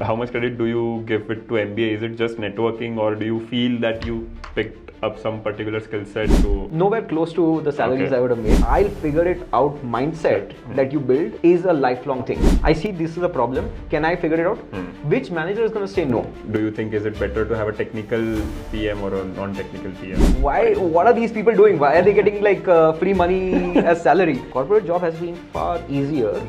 How much credit do you give it to MBA? Is it just networking, or do you feel that you picked up some particular skill set to... Nowhere close to the salaries I would have made. I'll figure it out mindset that you build is a lifelong thing. I see this is a problem. Can I figure it out? Which manager is going to say no? Do you think is it better to have a technical PM or a non-technical PM? Why? What are these people doing? Why are they getting like free money as salary? Corporate job has been far easier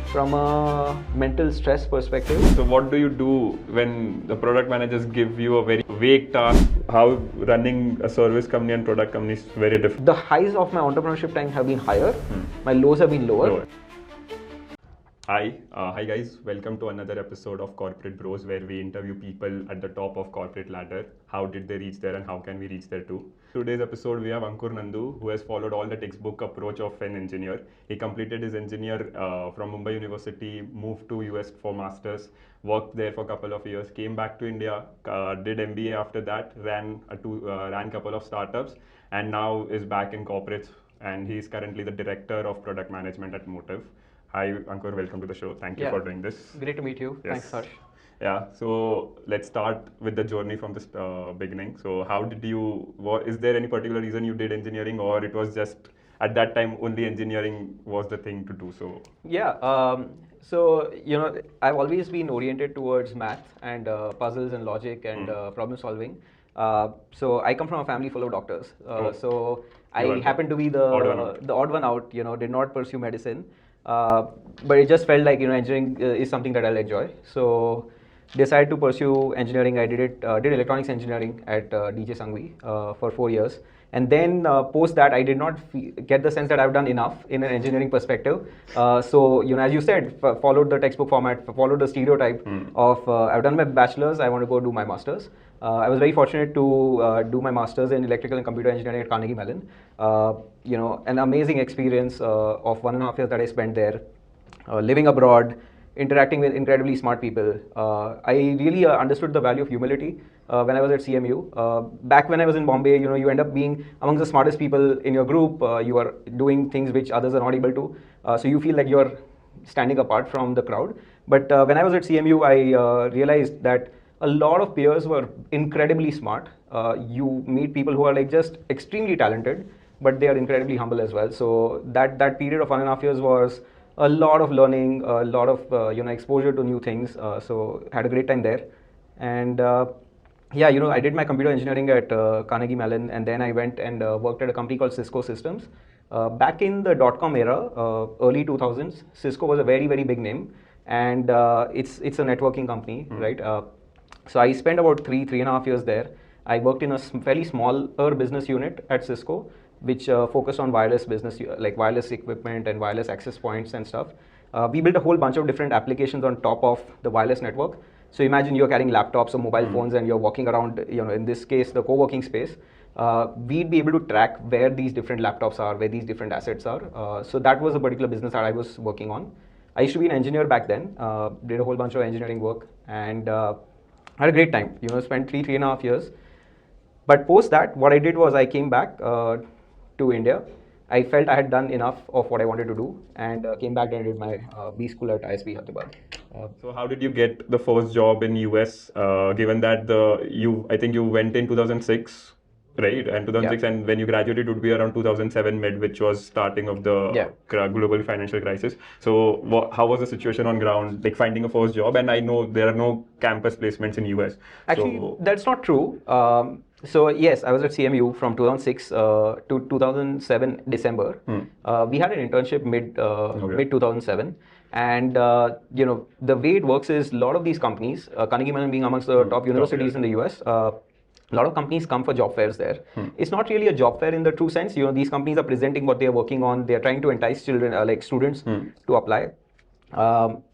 from a mental stress perspective. So what do you do when the product managers give you a very vague task? How running a service company and product company is very different. The highs of my entrepreneurship time have been higher. My lows have been lower. Hi guys, welcome to another episode of Corporate Bros, where we interview people at the top of corporate ladder. How did they reach there and how can we reach there too? Today's episode we have Ankur Nandu, who has followed all the textbook approach of an engineer. He completed his engineer from Mumbai University, moved to US for masters, worked there for a couple of years, came back to India, did MBA after that, ran a couple of startups, and now is back in corporates, and he is currently the director of product management at Motive. Hi Ankur, welcome to the show. Thank you for doing this. Great to meet you. Yes. Thanks, Harsh. Yeah, so let's start with the journey from the beginning. So how did you, is there any particular reason you did engineering, or it was just at that time only engineering was the thing to do? So yeah, so I've always been oriented towards math and puzzles and logic and problem solving. So I come from a family full of doctors. So I happen to be the odd one out. Did not pursue medicine. But it just felt like engineering is something that I'll enjoy. So decided to pursue engineering. I did electronics engineering at DJ Sanghvi for 4 years, and then post that I did not get the sense that I've done enough in an engineering perspective. So as you said, followed the textbook format, followed the stereotype of I've done my bachelor's, I want to go do my master's. I was very fortunate to do my master's in electrical and computer engineering at Carnegie Mellon. An amazing experience of 1.5 years that I spent there, living abroad, interacting with incredibly smart people. I really understood the value of humility when I was at CMU. Back when I was in Bombay, you end up being among the smartest people in your group. You are doing things which others are not able to. So you feel like you're standing apart from the crowd. But when I was at CMU, I realized that a lot of peers were incredibly smart. You meet people who are like just extremely talented, but they are incredibly humble as well. So that period of 1.5 years was a lot of learning, a lot of exposure to new things. So had a great time there. And I did my computer engineering at Carnegie Mellon, and then I went and worked at a company called Cisco Systems. Back in the .com era, early 2000s, Cisco was a very, very big name, and it's a networking company, right? So I spent about 3.5 years there. I worked in a fairly smaller business unit at Cisco, which focused on wireless business, like wireless equipment and wireless access points and stuff. We built a whole bunch of different applications on top of the wireless network. So imagine you're carrying laptops or mobile phones and you're walking around, in this case, the co-working space. We'd be able to track where these different laptops are, where these different assets are. So that was a particular business that I was working on. I used to be an engineer back then, did a whole bunch of engineering work, and had a great time, spent 3.5 years. But post that, what I did was I came back to India. I felt I had done enough of what I wanted to do, and came back and did my B school at ISB Hyderabad. So how did you get the first job in US, given that I think you went in 2006, right? And 2006, and when you graduated, it would be around 2007 mid, which was starting of the global financial crisis. So how was the situation on ground, like finding a first job? And I know there are no campus placements in US. Actually, that's not true. So yes, I was at CMU from 2006 to 2007 December. We had an internship mid 2007, and the way it works is a lot of these companies, Carnegie Mellon being amongst the top universities in the US. A lot of companies come for job fairs there. It's not really a job fair in the true sense. These companies are presenting what they are working on. They are trying to entice children, like students, to apply.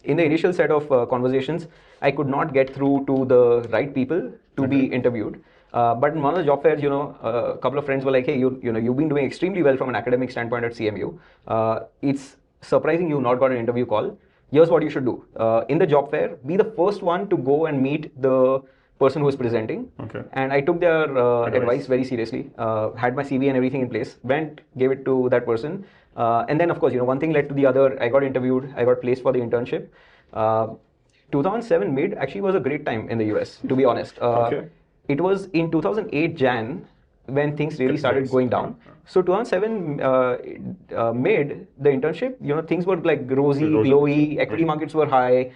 In the initial set of conversations, I could not get through to the right people to be interviewed. But in one of the job fairs, a couple of friends were like, hey, you've been doing extremely well from an academic standpoint at CMU. It's surprising you've not got an interview call. Here's what you should do. In the job fair, be the first one to go and meet the person who is presenting. And I took their advice very seriously, had my CV and everything in place, went, gave it to that person. And then, of course, one thing led to the other. I got interviewed, I got placed for the internship. 2007 mid actually was a great time in the US, to be honest. Okay. It was in 2008 Jan when things really started going down. So 2007 mid, the internship, things were like rosy, glowy, equity markets were high,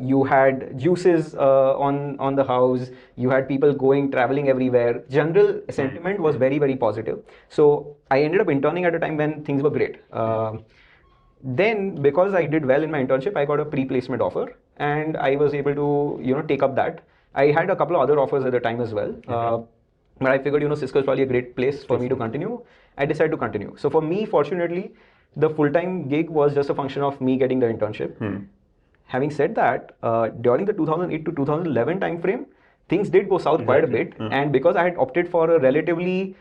you had juices on the house, you had people traveling everywhere. General sentiment was very, very positive. So I ended up interning at a time when things were great. Then, because I did well in my internship, I got a pre-placement offer, and I was able to, take up that. I had a couple of other offers at the time as well, but I figured, Cisco is probably a great place for me to continue. I decided to continue. So for me, fortunately, the full-time gig was just a function of me getting the internship. Having said that, during the 2008 to 2011 timeframe, things did go south quite a bit, and because I had opted for a relatively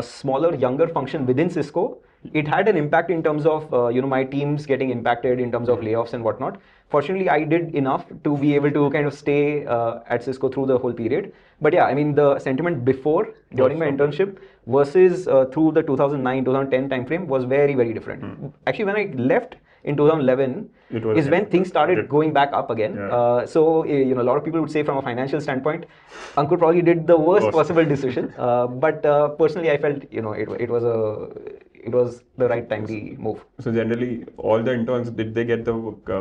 smaller, younger function within Cisco, it had an impact in terms of my teams getting impacted in terms of layoffs and whatnot. Fortunately, I did enough to be able to kind of stay at Cisco through the whole period. But yeah, I mean, the sentiment before, during my internship versus through the 2009, 2010 timeframe was very, very different. Actually, when I left in 2011 is when things started going back up again. So, a lot of people would say from a financial standpoint, Ankur probably did the worst possible decision. But personally, I felt, it was the right time to move. So generally, all the interns, did they get the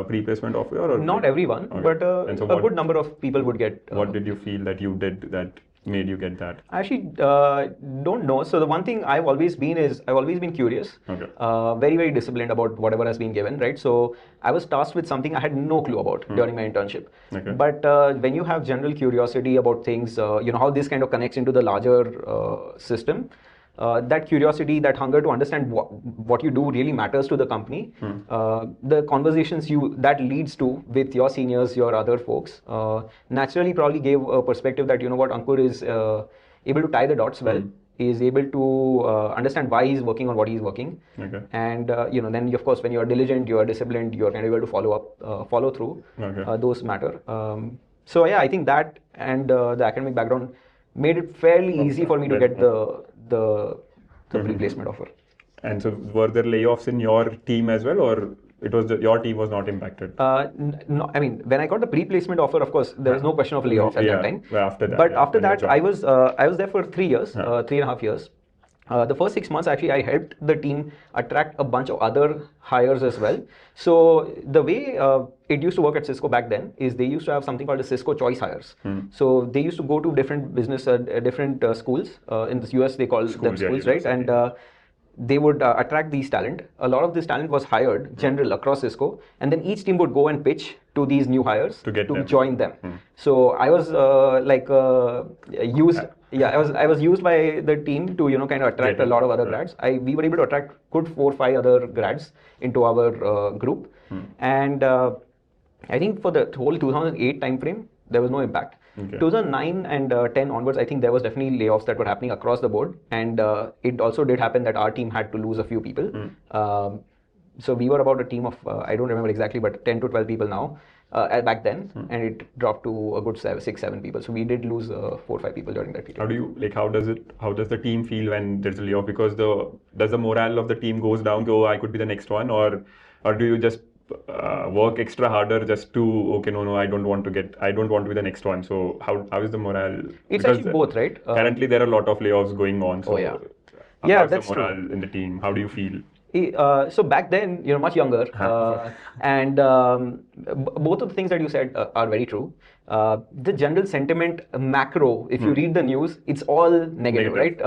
pre-placement offer? Or not everyone, but a good number of people would get. What did you feel that you did that made you get that? I actually don't know. So the one thing I've always been curious, very, very disciplined about whatever has been given, right? So I was tasked with something I had no clue about during my internship. But when you have general curiosity about things, how this kind of connects into the larger system, that curiosity, that hunger to understand what you do really matters to the company. The conversations that leads to with your seniors, your other folks, naturally probably gave a perspective that, Ankur is able to tie the dots well, is able to understand why he's working on what he's working. And, then of course, when you are diligent, you are disciplined, you are kind of able to follow through. Those matter. So yeah, I think that and the academic background made it fairly easy for me to get the pre-placement offer. And so were there layoffs in your team as well, or it was your team was not impacted? No, I mean, when I got the pre-placement offer, of course, there was no question of layoff at that time. After that, but after that, I was there for 3 years, 3.5 years. The first 6 months, actually, I helped the team attract a bunch of other hires as well. So the way it used to work at Cisco back then is they used to have something called the Cisco choice hires. So they used to go to different business, different schools. In the US, they call them schools, right? And they would attract these talent. A lot of this talent was hired, general, across Cisco. And then each team would go and pitch to these new hires to join them. So I was used... Yeah, I was used by the team to kind of attract a lot of other grads. We were able to attract good 4 or 5 other grads into our group, and I think for the whole 2008 timeframe there was no impact. 2009 and 10 onwards, I think there was definitely layoffs that were happening across the board, and it also did happen that our team had to lose a few people. So we were about a team of I don't remember exactly, but 10 to 12 people now. Back then, and it dropped to a good 6-7 people. So we did lose 4 or 5 people during that period. How does the team feel when there's a layoff? Because does the morale of the team goes down? I could be the next one, or do you just work extra harder just to I don't want to be the next one? So how is the morale? It's actually both, right? Currently there are a lot of layoffs going on. So that's the morale true. in the team? How do you feel? So back then, much younger, and both of the things that you said are very true. The general sentiment macro, if you read the news, it's all negative, right?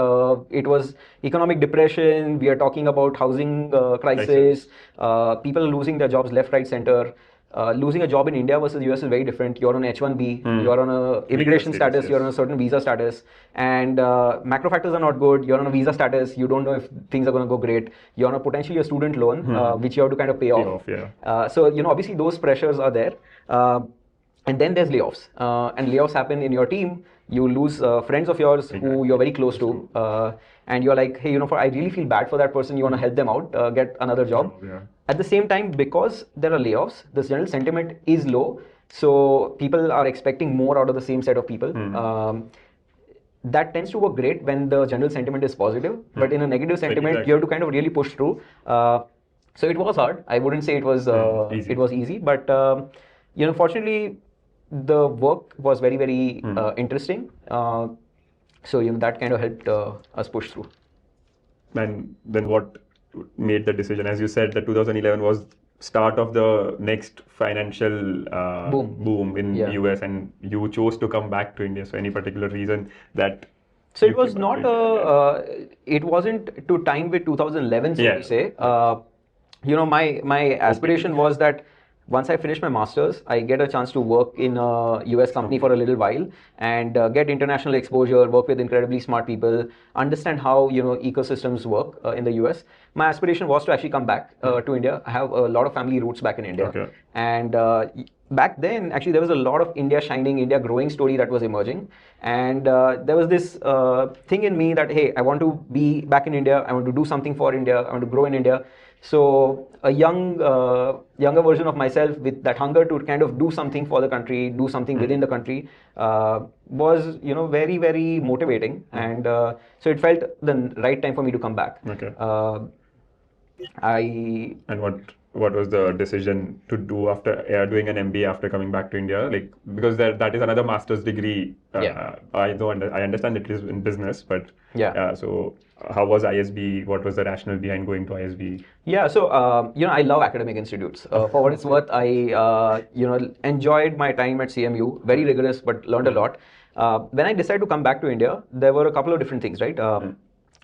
It was economic depression. We are talking about housing crisis. People losing their jobs left, right, center. Losing a job in India versus US is very different. You're on H1B, you're on a immigration status, you're on a certain visa status, and macro factors are not good. You're on a visa status, you don't know if things are going to go great. You're on potentially a student loan, which you have to kind of pay off. So, obviously those pressures are there. And then there's layoffs. And layoffs happen in your team. You lose friends of yours who you're very close to. And you're like, hey, I really feel bad for that person. You want to help them out, get another job. At the same time, because there are layoffs, the general sentiment is low. So people are expecting more out of the same set of people. That tends to work great when the general sentiment is positive. But in a negative sentiment, you have to kind of really push through. So it was hard. I wouldn't say it was easy, but fortunately, the work was very, very interesting. So that kind of helped us push through. And then what made the decision? As you said, the 2011 was start of the next financial boom in US, and you chose to come back to India. So any particular reason that? So it was not it wasn't to time with 2011, so to say. My aspiration was that once I finish my master's, I get a chance to work in a US company for a little while and get international exposure, work with incredibly smart people, understand how ecosystems work in the US. My aspiration was to actually come back to India. I have a lot of family roots back in India, and back then actually there was a lot of India shining, India growing story that was emerging, and there was this thing in me that, hey, I want to be back in India. I want to do something for India. I want to grow in India. So a younger version of myself with that hunger to kind of do something for the country, do something within the country, was very, very motivating, and so it felt the right time for me to come back. And what was the decision to do after doing an MBA after coming back to India? Like, because that is another master's degree. I understand it is in business, but so how was ISB? What was the rationale behind going to ISB? Yeah, so I love academic institutes. For what it's worth, I enjoyed my time at CMU. Very rigorous, but learned a lot. When I decided to come back to India, there were a couple of different things, right?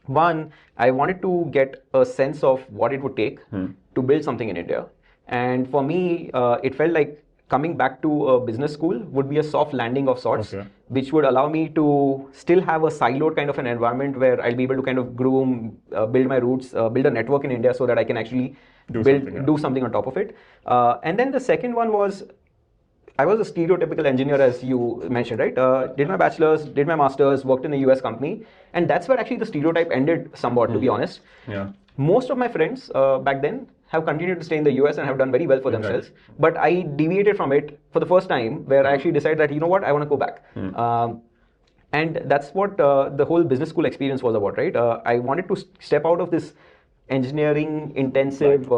One, I wanted to get a sense of what it would take to build something in India. And for me, it felt like coming back to a business school would be a soft landing of sorts, which would allow me to still have a siloed kind of an environment where I'll be able to kind of groom, build my roots, build a network in India so that I can actually do something on top of it. And then the second one was, I was a stereotypical engineer, as you mentioned, right? Did my bachelor's, did my master's, worked in a US company. And that's where actually the stereotype ended somewhat, to be honest. Most of my friends back then have continued to stay in the US and have done very well for themselves. But I deviated from it for the first time, where I actually decided that, you know what, I want to go back. And that's what the whole business school experience was about, right? I wanted to step out of this engineering intensive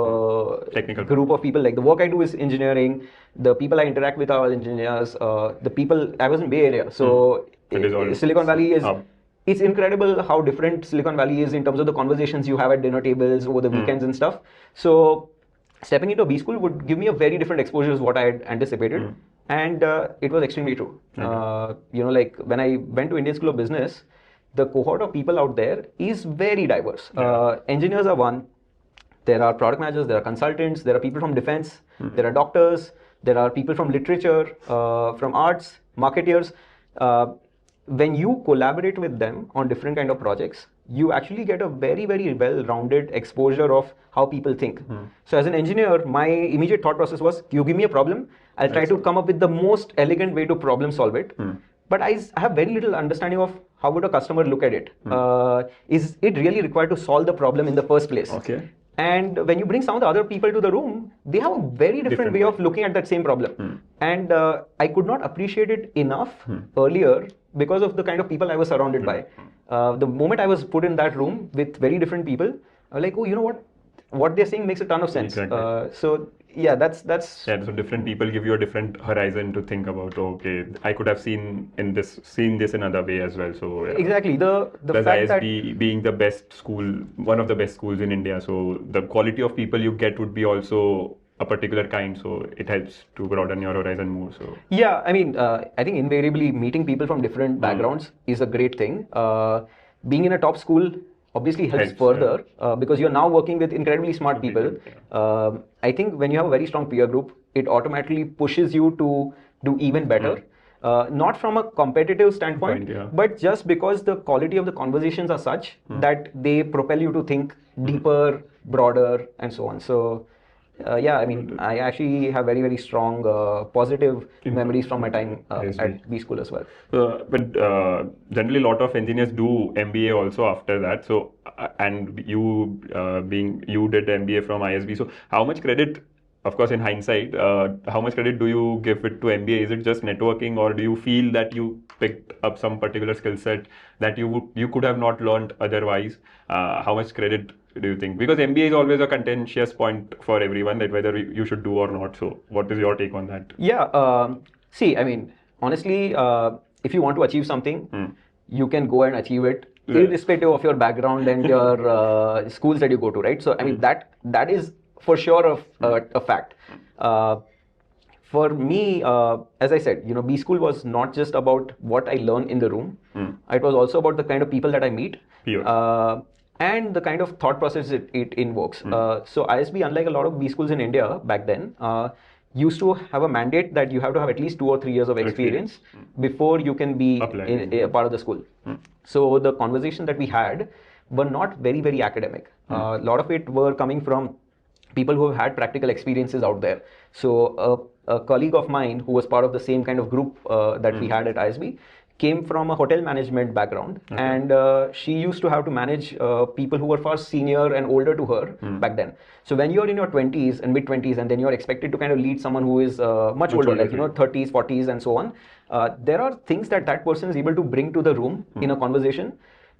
technical group of people. Like, the work I do is engineering, the people I interact with are engineers, the people, I was in Bay Area, so Silicon Valley is it's incredible how different Silicon Valley is in terms of the conversations you have at dinner tables over the weekends and stuff. So stepping into a B school would give me a very different exposure to what I had anticipated, and it was extremely true. Like when I went to Indian School of Business, the cohort of people out there is very diverse. Engineers are one. There are product managers, there are consultants, there are people from defense, there are doctors, there are people from literature, from arts, marketeers. When you collaborate with them on different kind of projects, you actually get a very, very well-rounded exposure of how people think. So as an engineer, my immediate thought process was, you give me a problem, I'll try to come up with the most elegant way to problem solve it. But I have very little understanding of how would a customer look at it. Is it really required to solve the problem in the first place? And when you bring some of the other people to the room, they have a very different way of looking at that same problem. And I could not appreciate it enough earlier because of the kind of people I was surrounded by. The moment I was put in that room with very different people, I was like, oh, you know what they're saying makes a ton of sense. So yeah, that's so different people give you a different horizon to think about. Okay, I could have seen this in another way as well. So exactly, the plus fact ISB that being the best school, one of the best schools in India, so the quality of people you get would be also a particular kind, so it helps to broaden your horizon more. So yeah, I mean, I think invariably meeting people from different backgrounds is a great thing. Being in a top school obviously helps further because you're now working with incredibly smart people. I think when you have a very strong peer group, it automatically pushes you to do even better. Not from a competitive standpoint, but just because the quality of the conversations are such that they propel you to think deeper, broader, and so on. So yeah, I mean, I actually have very, very strong positive memories from my time at B school as well. But generally, a lot of engineers do MBA also after that. So, and you did MBA from ISB. So, how much credit, of course, in hindsight, how much credit do you give it to MBA? Is it just networking, or do you feel that you picked up some particular skill set that you could have not learned otherwise? How much credit do you think? Because MBA is always a contentious point for everyone, that whether you should do or not. So what is your take on that? Yeah. See, I mean, honestly, if you want to achieve something, you can go and achieve it, irrespective of your background and your schools that you go to, right? So, I mean, that is for sure a fact. For me, as I said, B school was not just about what I learn in the room. It was also about the kind of people that I meet. And the kind of thought process it invokes. So ISB, unlike a lot of B schools in India back then, used to have a mandate that you have to have at least 2 or 3 years of experience before you can be a part of the school. So the conversation that we had were not very, very academic. A lot of it were coming from people who have had practical experiences out there. So a colleague of mine who was part of the same kind of group that we had at ISB came from a hotel management background, and she used to have to manage people who were far senior and older to her back then. So when you're in your 20s and mid 20s, and then you're expected to kind of lead someone who is much older, like 30s, 40s, and so on, there are things that person is able to bring to the room in a conversation,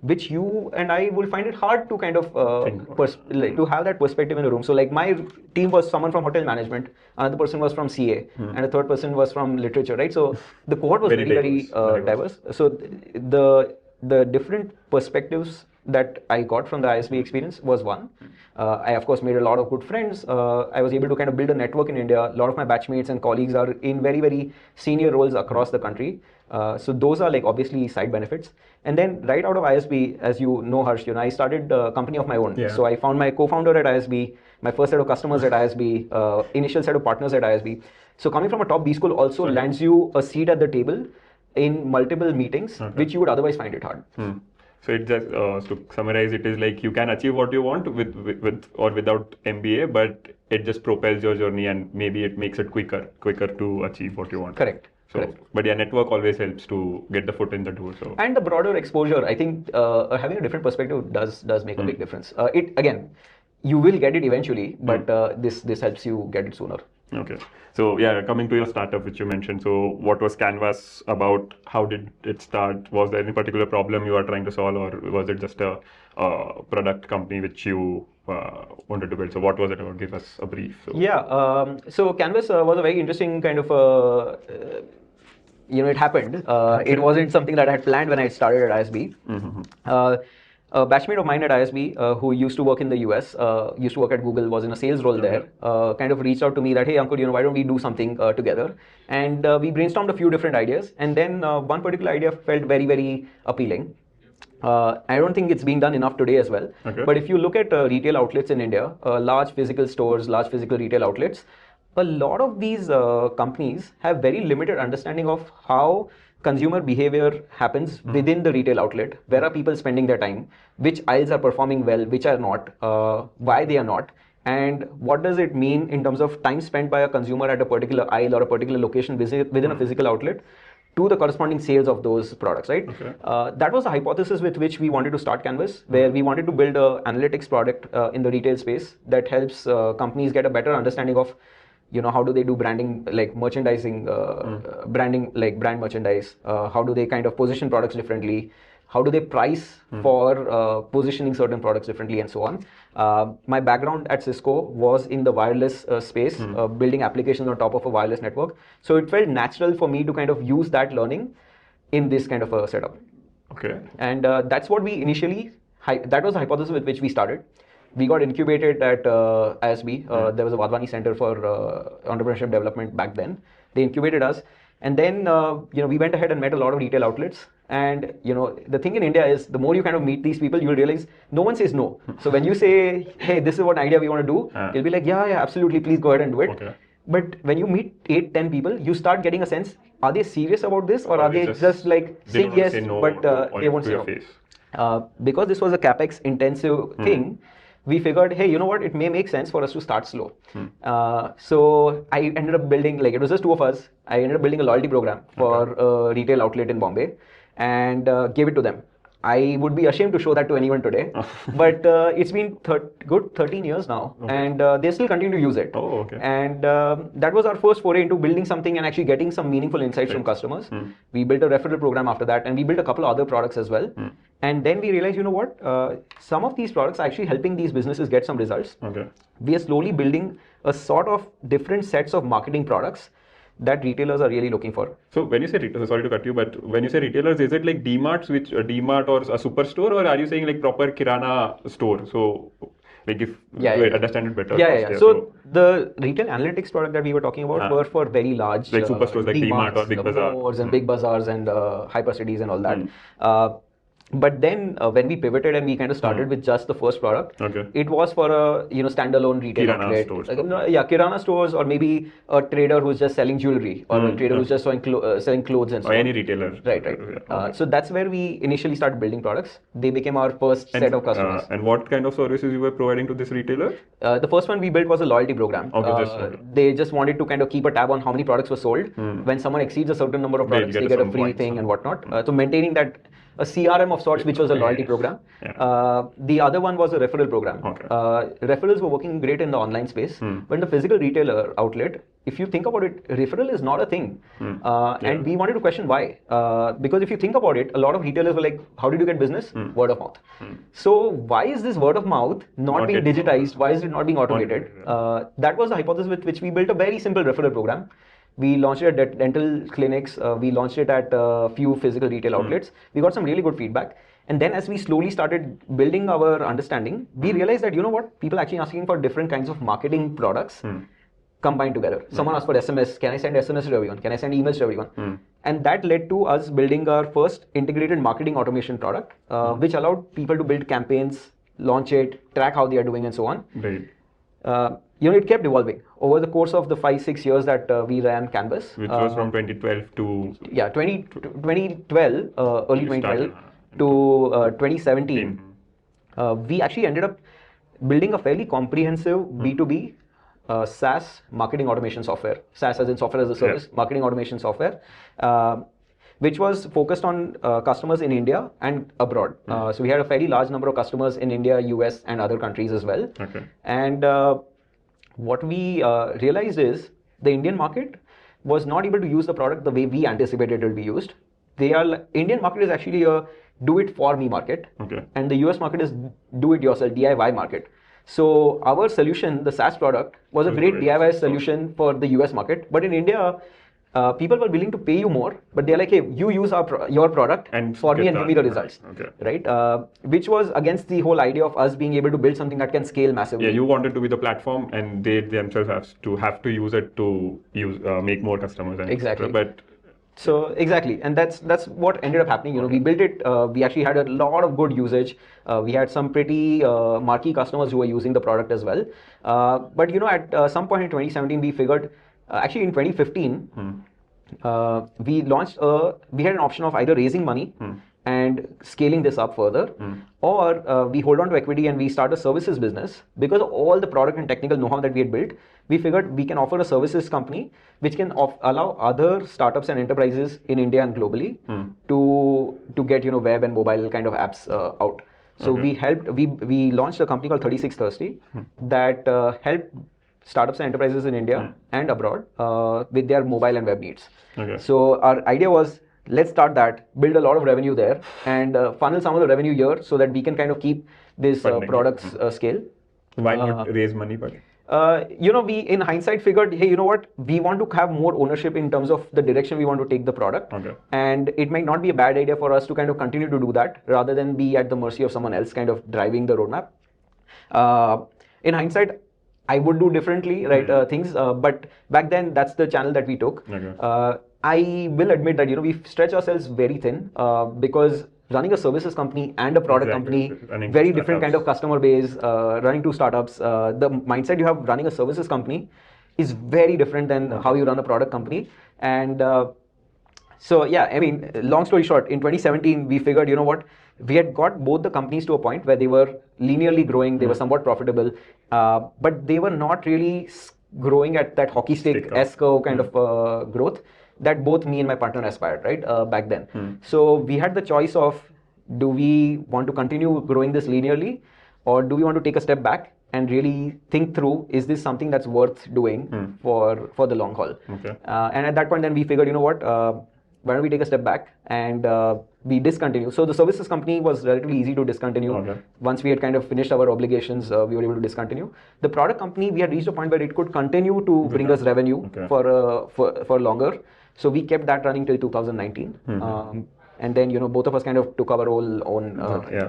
which you and I will find it hard to kind of to have that perspective in the room. So like my team was someone from hotel management, another person was from CA, and a third person was from literature, right? So the cohort was very diverse. So the different perspectives that I got from the ISB experience was one. I of course made a lot of good friends. I was able to kind of build a network in India. A lot of my batchmates and colleagues are in very, very senior roles across the country. So those are like obviously side benefits. And then right out of ISB, as you know, Harsh, I started a company of my own. So I found my co-founder at ISB, my first set of customers at ISB, initial set of partners at ISB. So coming from a top B school also lands you a seat at the table in multiple meetings, which you would otherwise find it hard. So it just to summarize, it is like you can achieve what you want with or without MBA, but it just propels your journey and maybe it makes it quicker to achieve what you want. Correct. So, but yeah, network always helps to get the foot in the door. So and the broader exposure, I think having a different perspective does make a big difference. It again, you will get it eventually, but this helps you get it sooner. Okay. So yeah, coming to your startup, which you mentioned. So what was Canvas about? How did it start? Was there any particular problem you are trying to solve, or was it just a product company which you wanted to build? So what was it about? Give us a brief. So. So Canvas was a very interesting kind of it happened. It wasn't something that I had planned when I started at ISB. A batchmate of mine at ISB who used to work in the US, used to work at Google, was in a sales role there, kind of reached out to me that, hey, Ankur, why don't we do something together? And we brainstormed a few different ideas. And then one particular idea felt very, very appealing. I don't think it's being done enough today as well. But if you look at retail outlets in India, large physical stores, large physical retail outlets, a lot of these companies have very limited understanding of how consumer behavior happens within the retail outlet. Where are people spending their time? Which aisles are performing well? Which are not? Why they are not? And what does it mean in terms of time spent by a consumer at a particular aisle or a particular location within a physical outlet to the corresponding sales of those products, right? That was the hypothesis with which we wanted to start Canvas, where we wanted to build an analytics product in the retail space that helps companies get a better understanding of how do they do branding, like merchandising, branding, like brand merchandise? How do they kind of position products differently? How do they price for positioning certain products differently, and so on? My background at Cisco was in the wireless space, building applications on top of a wireless network. So it felt natural for me to kind of use that learning in this kind of a setup. And that's what we initially, that was the hypothesis with which we started. We got incubated at ISB. There was a Vadwani Center for Entrepreneurship Development back then. They incubated us. And then, we went ahead and met a lot of retail outlets. And, the thing in India is the more you kind of meet these people, you'll realize no one says no. So when you say, hey, this is what idea we want to do, they'll be like, yeah, absolutely, please go ahead and do it. But when you meet 8, 10 people, you start getting a sense, are they serious about this, or are they just like saying yes, but they won't say no? Because this was a capex intensive thing, we figured, hey, you know what, it may make sense for us to start slow. So I ended up building, like, it was just 2 of us. I ended up building a loyalty program for a retail outlet in Bombay and gave it to them. I would be ashamed to show that to anyone today, but it's been good 13 years now, and they still continue to use it. And that was our first foray into building something and actually getting some meaningful insights from customers. We built a referral program after that, and we built a couple of other products as well. And then we realized, you know what, some of these products are actually helping these businesses get some results. Okay. We are slowly building a sort of different sets of marketing products that retailers are really looking for. So when you say retailers, sorry to cut you, but when you say retailers, is it like DMarts, which a DMart or a superstore, or are you saying like proper Kirana store? So like if to understand it better. So the retail analytics product that we were talking about were for very large like superstores like DMart or Big Bazaar. And big bazaars and hyper cities and all that. But then when we pivoted and we kind of started with just the first product, it was for a standalone retail Kirana outlet. Stores. Kirana stores, or maybe a trader who's just selling jewelry, or a trader who's just selling clothes and so or on. any retailer. Right. So that's where we initially started building products. They became our first set of customers. And what kind of services you were providing to this retailer? The first one we built was a loyalty program. They just wanted to kind of keep a tab on how many products were sold. When someone exceeds a certain number of products, they get a free thing and whatnot. So maintaining that, a CRM of sorts, which was a loyalty program. The other one was a referral program. Referrals were working great in the online space, but in the physical retailer outlet, if you think about it, referral is not a thing. And we wanted to question why. Because if you think about it, a lot of retailers were like, how did you get business? Word of mouth. So why is this word of mouth not being digitized? Why is it not being automated? That was the hypothesis with which we built a very simple referral program. We launched it at dental clinics. We launched it at a few physical retail outlets. We got some really good feedback. And then as we slowly started building our understanding, we realized that, you know what, people are actually asking for different kinds of marketing products combined together. Someone asked for SMS. Can I send SMS to everyone? Can I send emails to everyone? And that led to us building our first integrated marketing automation product, which allowed people to build campaigns, launch it, track how they are doing and so on. It kept evolving over the course of the 5-6 years that we ran Canvas. Which was from 2012 to... 2012, early 2012 to 2017. We actually ended up building a fairly comprehensive B2B SaaS marketing automation software. SaaS as in software as a service, marketing automation software, which was focused on customers in India and abroad. So we had a fairly large number of customers in India, US and other countries as well. And what we realized is the Indian market was not able to use the product the way we anticipated it will be used. Indian market is actually a do-it-for-me market, and the US market is do-it-yourself, DIY market. So our solution, the SaaS product, was a great DIY solution for the US market. But in India, people were willing to pay you more, but they're like, hey, you use your product for me and give me the results, right? Which was against the whole idea of us being able to build something that can scale massively. Yeah, you wanted to be the platform, and they themselves have to use it to make more customers. And exactly. But so exactly, and that's what ended up happening. We built it. We actually had a lot of good usage. We had some pretty marquee customers who were using the product as well. But at some point in 2017, we figured. Actually, in 2015, we launched we had an option of either raising money and scaling this up further, or we hold on to equity and we start a services business. Because of all the product and technical know-how that we had built, we figured we can offer a services company which can allow other startups and enterprises in India and globally to get web and mobile kind of apps out. So we launched a company called 36 Thirsty that helped startups and enterprises in India and abroad with their mobile and web needs. So our idea was, let's start that, build a lot of revenue there, and funnel some of the revenue here so that we can kind of keep this products scale. Why not raise money? But we in hindsight figured, hey, you know what, we want to have more ownership in terms of the direction we want to take the product, and it might not be a bad idea for us to kind of continue to do that rather than be at the mercy of someone else kind of driving the roadmap. In hindsight, I would do differently, right? Things, but back then that's the channel that we took. I will admit that we stretch ourselves very thin because running a services company and a product company, very different kind of customer base. Running two startups, the mindset you have running a services company is very different than how you run a product company. And so yeah, I mean, long story short, in 2017 we figured, you know what, we had got both the companies to a point where they were linearly growing, they were somewhat profitable, but they were not really growing at that hockey stick S-curve kind of growth that both me and my partner aspired, right, back then. So we had the choice of, do we want to continue growing this linearly, or do we want to take a step back and really think through, is this something that's worth doing for the long haul? And at that point then we figured, you know what, why don't we take a step back and we discontinued. So the services company was relatively easy to discontinue. Okay. Once we had kind of finished our obligations, we were able to discontinue. The product company, we had reached a point where it could continue to bring us revenue for longer. So we kept that running till 2019. And then, both of us kind of took our own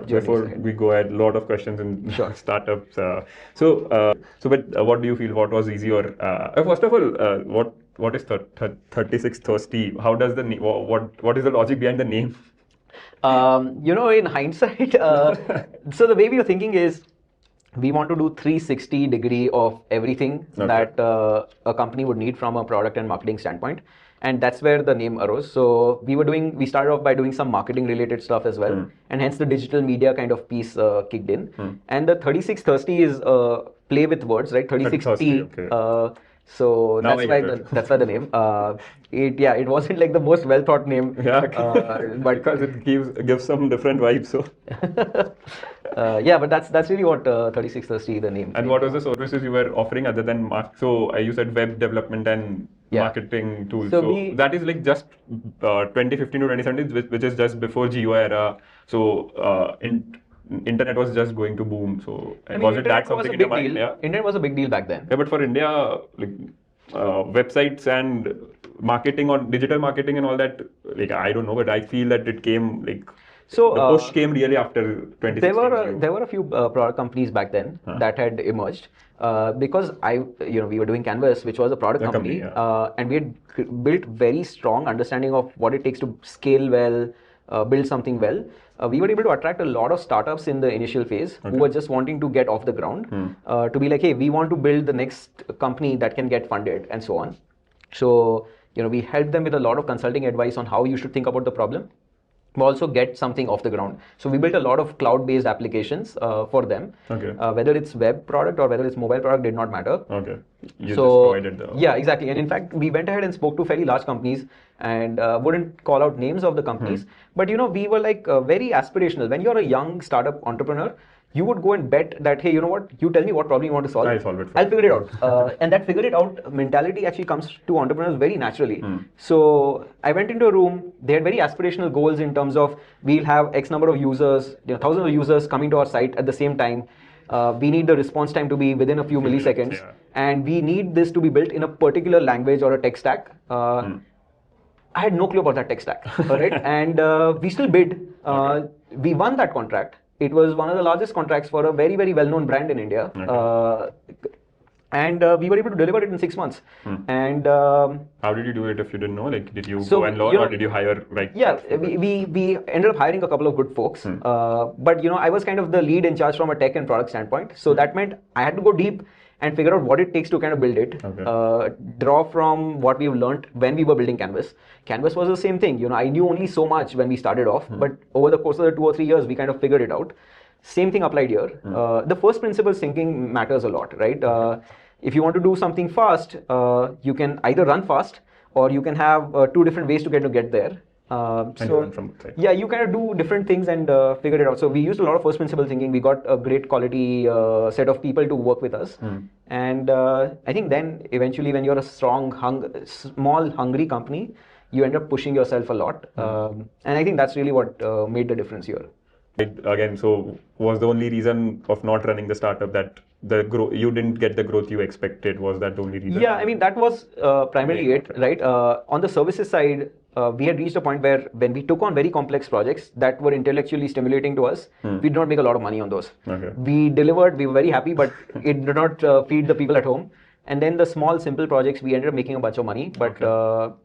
Before we go ahead, a lot of questions in startups. But what do you feel? What was easier? First of all, what is 36 Thirsty? How does the what is the logic behind the name? In hindsight, so the way we were thinking is, we want to do 360-degree of everything that a company would need from a product and marketing standpoint. And that's where the name arose. So we started off by doing some marketing related stuff as well. And hence the digital media kind of piece kicked in. And the 36 Thirsty is play with words, right? 36T. Okay. So that's why the name. It wasn't like the most well thought name. Yeah, but because it gives some different vibes. So but that's really what 36 Thirsty the name. And what was the services you were offering other than so you said web development and marketing tools. So that is like just 2015 to 2017, which is just before Geo era. So internet was just going to boom. So was it that something in your mind? Yeah. Internet was a big deal back then. Yeah, but for India, like websites and marketing or digital marketing and all that, like I don't know, but I feel that it came like the push came really after 2016. There were a few product companies back then that had emerged because we were doing Canvas, which was a product company, and we had built very strong understanding of what it takes to scale well, build something well. We were able to attract a lot of startups in the initial phase who were just wanting to get off the ground to be like, hey, we want to build the next company that can get funded and so on. So, we helped them with a lot of consulting advice on how you should think about the problem, but also get something off the ground. So we built a lot of cloud-based applications for them. Whether it's web product or whether it's mobile product did not matter. You just provided the... Yeah, exactly. And in fact, we went ahead and spoke to fairly large companies and wouldn't call out names of the companies. But we were like very aspirational. When you're a young startup entrepreneur, you would go and bet that, hey, you know what? You tell me what problem you want to solve. I'll solve it. I'll figure it out. And that figure it out mentality actually comes to entrepreneurs very naturally. So I went into a room. They had very aspirational goals in terms of we'll have X number of users, thousands of users coming to our site at the same time. We need the response time to be within a few milliseconds. And we need this to be built in a particular language or a tech stack. I had no clue about that tech stack. Right? And we still bid. We won that contract. It was one of the largest contracts for a very, very well-known brand in India. And we were able to deliver it in 6 months. And how did you do it if you didn't know? Like, did you go and learn or did you hire? We ended up hiring a couple of good folks. But, I was kind of the lead in charge from a tech and product standpoint. So that meant I had to go deep and figure out what it takes to kind of build it. Draw from what we've learned when we were building Canvas. Canvas was the same thing. I knew only so much when we started off, but over the course of the 2 or 3 years, we kind of figured it out. Same thing applied here. The first principles thinking matters a lot, right? If you want to do something fast, you can either run fast or you can have 2 different ways to get there. You kind of do different things and figure it out. So we used a lot of first principle thinking. We got a great quality set of people to work with us. And I think then eventually when you're a small, hungry company, you end up pushing yourself a lot. And I think that's really what made the difference here. Again, so was the only reason of not running the startup that you didn't get the growth you expected? Was that the only reason? Yeah, I mean, that was primarily it, right? On the services side, we had reached a point where when we took on very complex projects that were intellectually stimulating to us, we did not make a lot of money on those. We delivered, we were very happy, but it did not feed the people at home. And then the small, simple projects, we ended up making a bunch of money, but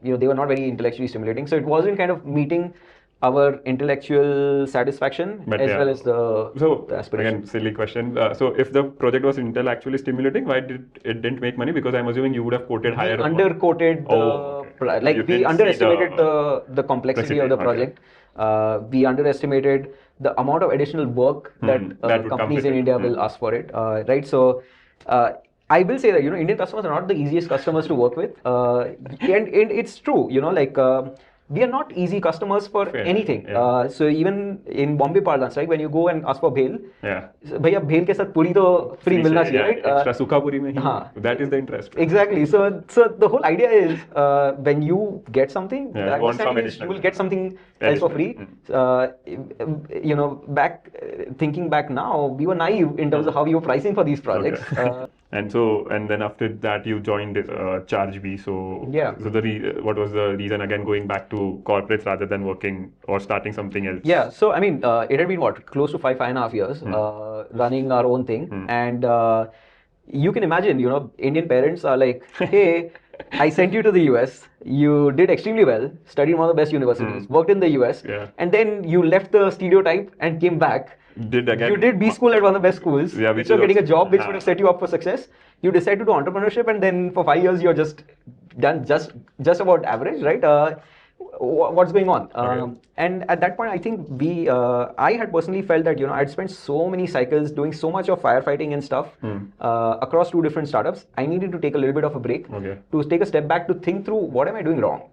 they were not very intellectually stimulating. So it wasn't kind of meeting our intellectual satisfaction as well as the aspiration. Again, silly question. So if the project was intellectually stimulating, why didn't make money? Because I'm assuming you would have quoted higher. We underquoted we underestimated the complexity of the project. We underestimated the amount of additional work that companies in India will ask for it. Right. So I will say that Indian customers are not the easiest customers to work with, and it's true. we are not easy customers for Fair. anything. Yeah. So even in Bombay parlance, right, when you go and ask for bhel, Yeah. भैया भेल के साथ पूरी तो free मिलना चाहिए, right? Extra सूखा पूरी में ही, हाँ. that is the interest. Exactly. So the whole idea is when you get something, Yeah, the you want some understanding is you additional. will get something else for free. You know, thinking back now, we were naive in terms of how we were pricing for these projects. And then after that you joined ChargeBee. So Yeah. So what was the reason again going back to corporates rather than working or starting something else? Yeah. So I mean, it had been what, close to 5.5 years running our own thing, and you can imagine, you know, Indian parents are like, hey, I sent you to the US, you did extremely well, studied in one of the best universities, worked in the US, and then you left the stereotype and came back. You did B school at one of the best schools. Yeah, which you're getting a job which would have set you up for success. You decide to do entrepreneurship, and then for 5 years you're just done just about average, right? What's going on? And at that point, I think I had personally felt that, you know, I'd spent so many cycles doing so much of firefighting and stuff across 2 different startups. I needed to take a little bit of a break to take a step back to think through what am I doing wrong.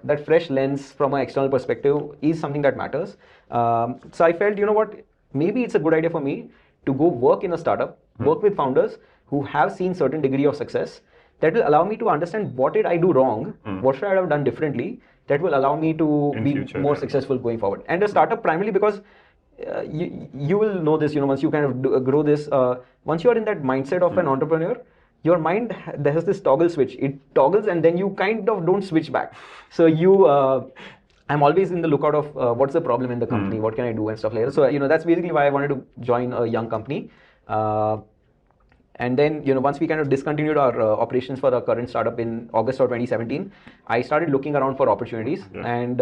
That fresh lens from an external perspective is something that matters. So I felt, you know what, maybe it's a good idea for me to go work in a startup, work with founders who have seen certain degree of success. That will allow me to understand what did I do wrong, what should I have done differently, that will allow me to be more successful going forward. And a startup primarily because you will know this, you know, once you kind of grow this, once you are in that mindset of an entrepreneur, your mind has this toggle switch. It toggles and then you kind of don't switch back. So I'm always in the lookout of what's the problem in the company, what can I do and stuff like that. So, you know, that's basically why I wanted to join a young company. And then, you know, once we kind of discontinued our operations for our current startup in August of 2017, I started looking around for opportunities. And,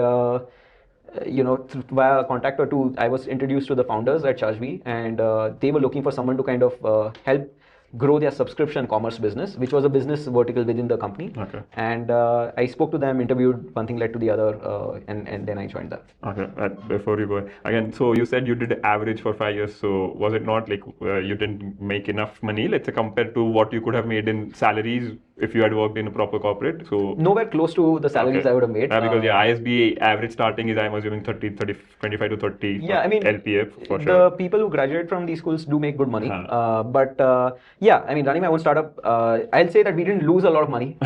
you know, via a contact or two, I was introduced to the founders at ChargeBee, and they were looking for someone to kind of help grow their subscription commerce business, which was a business vertical within the company. And I spoke to them, interviewed, one thing led to the other, and then I joined them. Before you go again, so you said you did average for 5 years. So was it not like you didn't make enough money, let's say, compared to what you could have made in salaries if you had worked in a proper corporate? So nowhere close to the salaries I would have made. Because ISB average starting is, I'm assuming, 25 to 30. Yeah, I mean, LPF for the sure. people who graduate from these schools do make good money. Yeah, I mean, running my own startup, I'll say that we didn't lose a lot of money.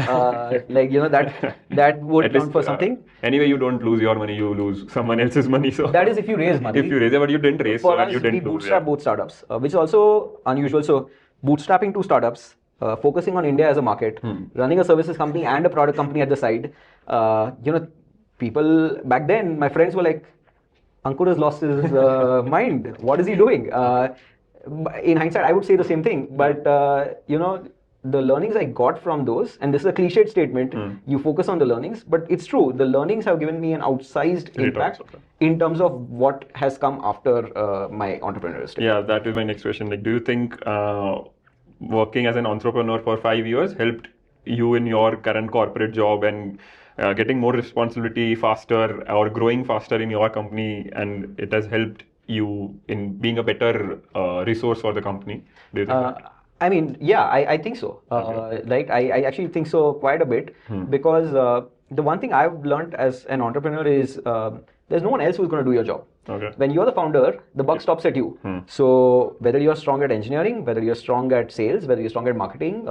Like, you know, that would At count least, for something. Anyway, you don't lose your money, you lose someone else's money. So that is if you raise money. If you raise it, but you didn't raise, for so us, you didn't we bootstrap both startups, which is also unusual. So bootstrapping 2 startups, focusing on India as a market, running a services company and a product company at the side. You know, people back then, my friends were like, Ankur has lost his mind. What is he doing? In hindsight, I would say the same thing. But, you know, the learnings I got from those, and this is a cliched statement, you focus on the learnings, but it's true. The learnings have given me an outsized impact in terms of what has come after my entrepreneurial stage. Yeah, that is my next question. Like, do you think working as an entrepreneur for 5 years helped you in your current corporate job and getting more responsibility faster or growing faster in your company, and it has helped you in being a better resource for the company? Do you think that? I mean, yeah, I think so. Like, I actually think so quite a bit, because the one thing I've learned as an entrepreneur is there's no one else who's going to do your job. When you're the founder, the buck stops at you. So whether you're strong at engineering, whether you're strong at sales, whether you're strong at marketing,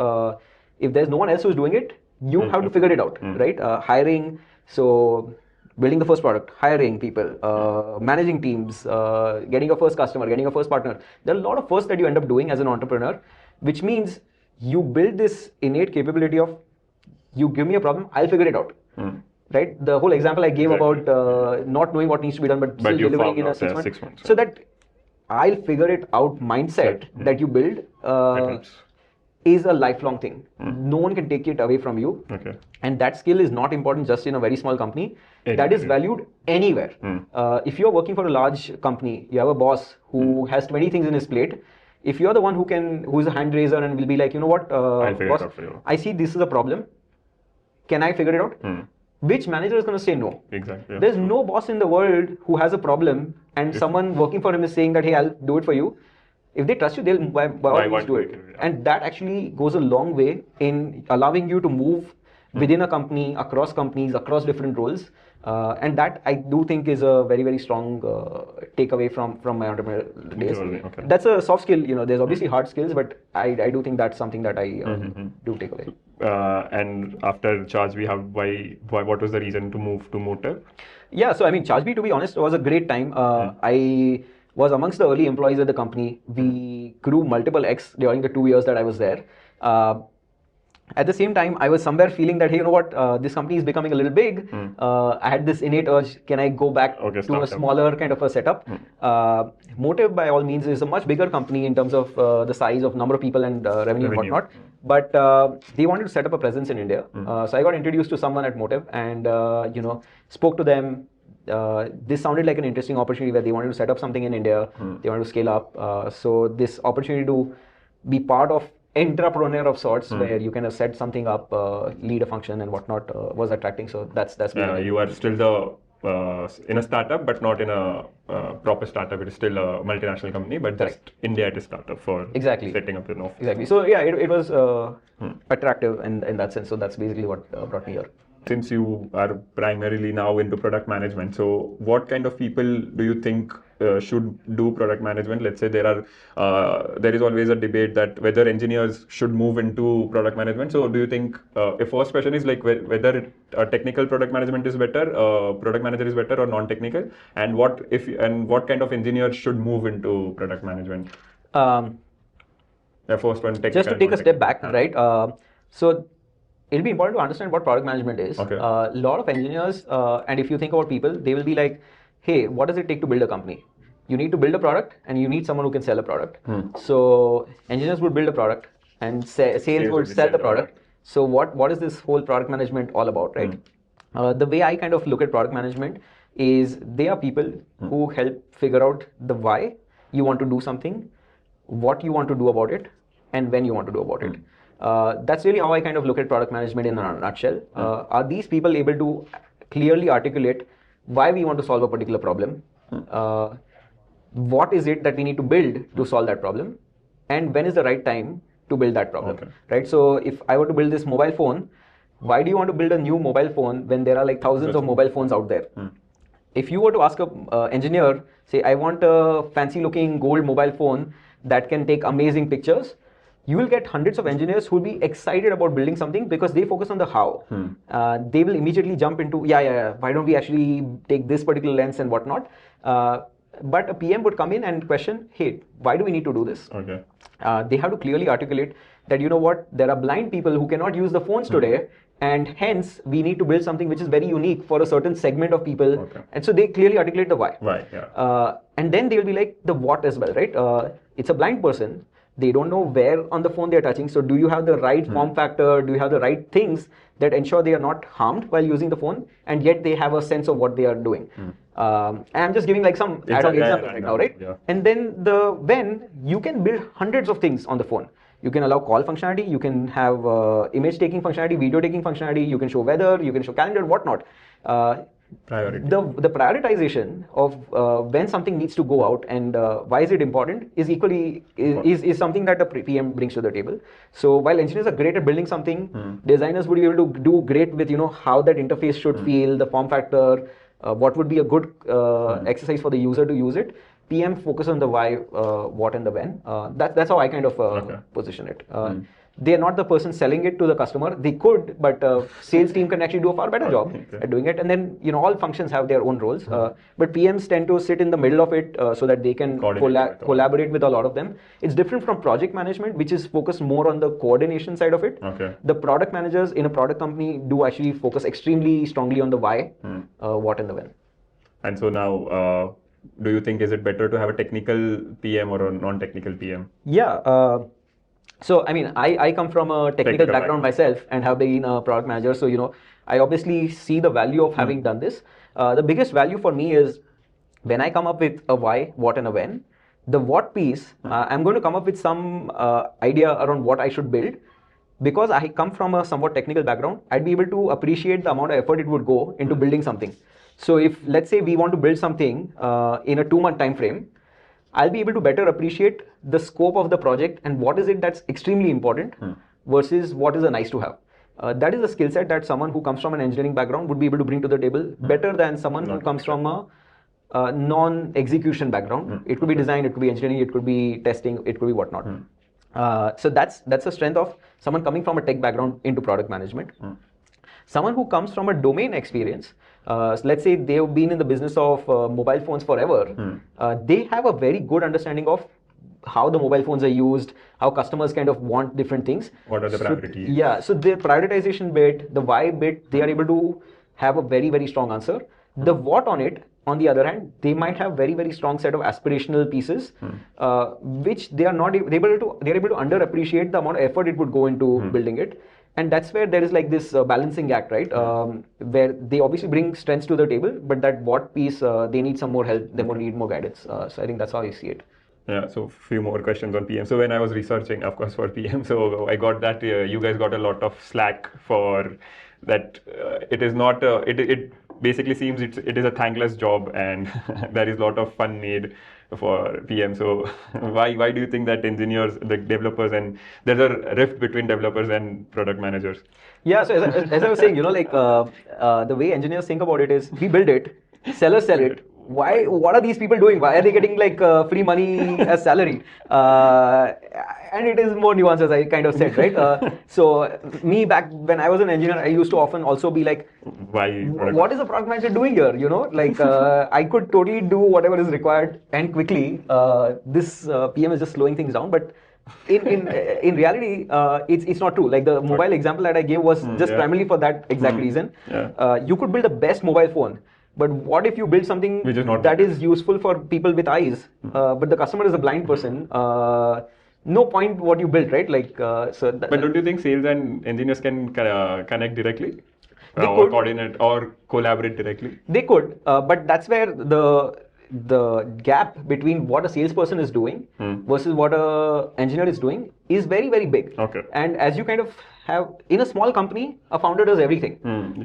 if there's no one else who's doing it, you have to figure it out, right? Hiring, so building the first product, hiring people, managing teams, getting your first customer, getting your first partner. There are a lot of firsts that you end up doing as an entrepreneur, which means you build this innate capability of, you give me a problem, I'll figure it out. Right? The whole example I gave about not knowing what needs to be done, but still delivering in a 6 months. So that I'll figure it out mindset that you build is a lifelong thing. No one can take it away from you. And that skill is not important just in a very small company. That is valued anywhere. If you're working for a large company, you have a boss who has 20 things in his plate. If you're the one who's a hand raiser and will be like, you know what, boss, I see this is a problem. Can I figure it out? Which manager is going to say no? Exactly. There's no boss in the world who has a problem and someone working for him is saying that, hey, I'll do it for you. If they trust you, they'll by all means do it. And that actually goes a long way in allowing you to move within a company, across companies, across different roles. And that I do think is a very, very strong takeaway from my entrepreneurial days. Okay. That's a soft skill. There's obviously hard skills, but I do think that's something that I do take away. And after Charge, what was the reason to move to Motive? Yeah, so I mean, ChargeBee, to be honest, was a great time. I was amongst the early employees at the company. We grew multiple X during the 2 years that I was there. At the same time, I was somewhere feeling that, hey, you know what, this company is becoming a little big. I had this innate urge, can I go back to a smaller kind of a setup? Motive, by all means, is a much bigger company in terms of the size of number of people and revenue and whatnot. But they wanted to set up a presence in India. So I got introduced to someone at Motive and, spoke to them. This sounded like an interesting opportunity where they wanted to set up something in India. They wanted to scale up. So this opportunity to be part of entrepreneur of sorts, where you kind of set something up, lead a function and whatnot, was attracting. So that's you are still in a startup, but not in a proper startup. It is still a multinational company, but just India at a startup for setting up an office. Exactly. So yeah, it was attractive in that sense. So that's basically what brought me here. Since you are primarily now into product management, so what kind of people do you think should do product management? Let's say there is always a debate that whether engineers should move into product management. So do you think, a first question is like whether technical product management is better, product manager is better, or non-technical, and what kind of engineers should move into product management? The first one, technical. Just to take a step back, right? So it'll be important to understand what product management is. A lot of engineers, and if you think about people, they will be like, hey, what does it take to build a company? You need to build a product and you need someone who can sell a product. So engineers would build a product and sales would sell the product. So what is this whole product management all about, right? The way I kind of look at product management is they are people who help figure out the why you want to do something, what you want to do about it, and when you want to do about it. That's really how I kind of look at product management in a nutshell. Are these people able to clearly articulate why we want to solve a particular problem? What is it that we need to build to solve that problem? And when is the right time to build that problem, right? So if I were to build this mobile phone, why do you want to build a new mobile phone when there are like thousands of mobile phones out there? If you were to ask an engineer, say, I want a fancy looking gold mobile phone that can take amazing pictures, you will get hundreds of engineers who will be excited about building something because they focus on the how. They will immediately jump into, why don't we actually take this particular lens and whatnot? But a PM would come in and question, hey, why do we need to do this? They have to clearly articulate that, you know what, there are blind people who cannot use the phones today, and hence we need to build something which is very unique for a certain segment of people. And so they clearly articulate the why. And then they will be like the what as well, right? It's a blind person. They don't know where on the phone they're touching. So do you have the right form factor? Do you have the right things that ensure they are not harmed while using the phone, and yet they have a sense of what they are doing? And I'm just giving like some ad hoc examples right now, right? And then when you can build hundreds of things on the phone. You can allow call functionality, you can have image taking functionality, video taking functionality, you can show weather, you can show calendar, whatnot. The prioritization of when something needs to go out and why is it important is equally is something that the PM brings to the table. So while engineers are great at building something, designers would be able to do great with how that interface should feel, the form factor, what would be a good exercise for the user to use it. PM focus on the why, what, and the when. That's how I kind of position it. They are not the person selling it to the customer. They could, but sales team can actually do a far better job at doing it. And then all functions have their own roles. But PMs tend to sit in the middle of it so that they can collaborate with a lot of them. It's different from project management, which is focused more on the coordination side of it. The product managers in a product company do actually focus extremely strongly on the why, what, and the when. And so now, do you think is it better to have a technical PM or a non-technical PM? Yeah. So, I mean, I come from a technical background myself and have been a product manager. So, I obviously see the value of having done this. The biggest value for me is when I come up with a why, what, and a when. The what piece, I'm going to come up with some idea around what I should build. Because I come from a somewhat technical background, I'd be able to appreciate the amount of effort it would go into building something. So if, let's say, we want to build something in a 2-month time frame, I'll be able to better appreciate the scope of the project and what is it that's extremely important versus what is a nice to have. that is a skill set that someone who comes from an engineering background would be able to bring to the table better than someone who comes from a non-execution background. It could be design, it could be engineering, it could be testing, it could be whatnot. So that's a strength of someone coming from a tech background into product management. Someone who comes from a domain experience, let's say they've been in the business of mobile phones forever, they have a very good understanding of how the mobile phones are used, how customers kind of want different things. What are the priorities? Yeah, so their prioritization bit, the why bit, they are able to have a very, very strong answer. The what on it, on the other hand, they might have very, very strong set of aspirational pieces, which they are not able to, they're able to underappreciate the amount of effort it would go into building it. And that's where there is like this balancing act, right? Where they obviously bring strengths to the table, but that what piece, they need some more help, they need more guidance. So I think that's how I see it. Yeah, so few more questions on PM. So when I was researching, of course, for PM, so I got that you guys got a lot of slack for that. It is not, it basically seems it is a thankless job, and there is a lot of fun made for PM. So why do you think that engineers, the developers, and there's a rift between developers and product managers? Yeah, so as I was saying, like the way engineers think about it is, we build it, sellers sell it. Why? What are these people doing? Why are they getting like free money as salary? And it is more nuanced, as I kind of said, right? So me back when I was an engineer, I used to often also be like, why? What is a product manager doing here? Like I could totally do whatever is required and quickly. This PM is just slowing things down, but in reality, it's not true. Like the mobile example that I gave was just primarily for that exact reason. You could build the best mobile phone, but what if you build something that is useful for people with eyes, but the customer is a blind person? No point what you built, right? Like, but don't you think sales and engineers can connect directly? They or could coordinate or collaborate directly? They could, but that's where the gap between what a salesperson is doing versus what a engineer is doing is very, very big. Okay. And as you kind of have in a small company, a founder does everything,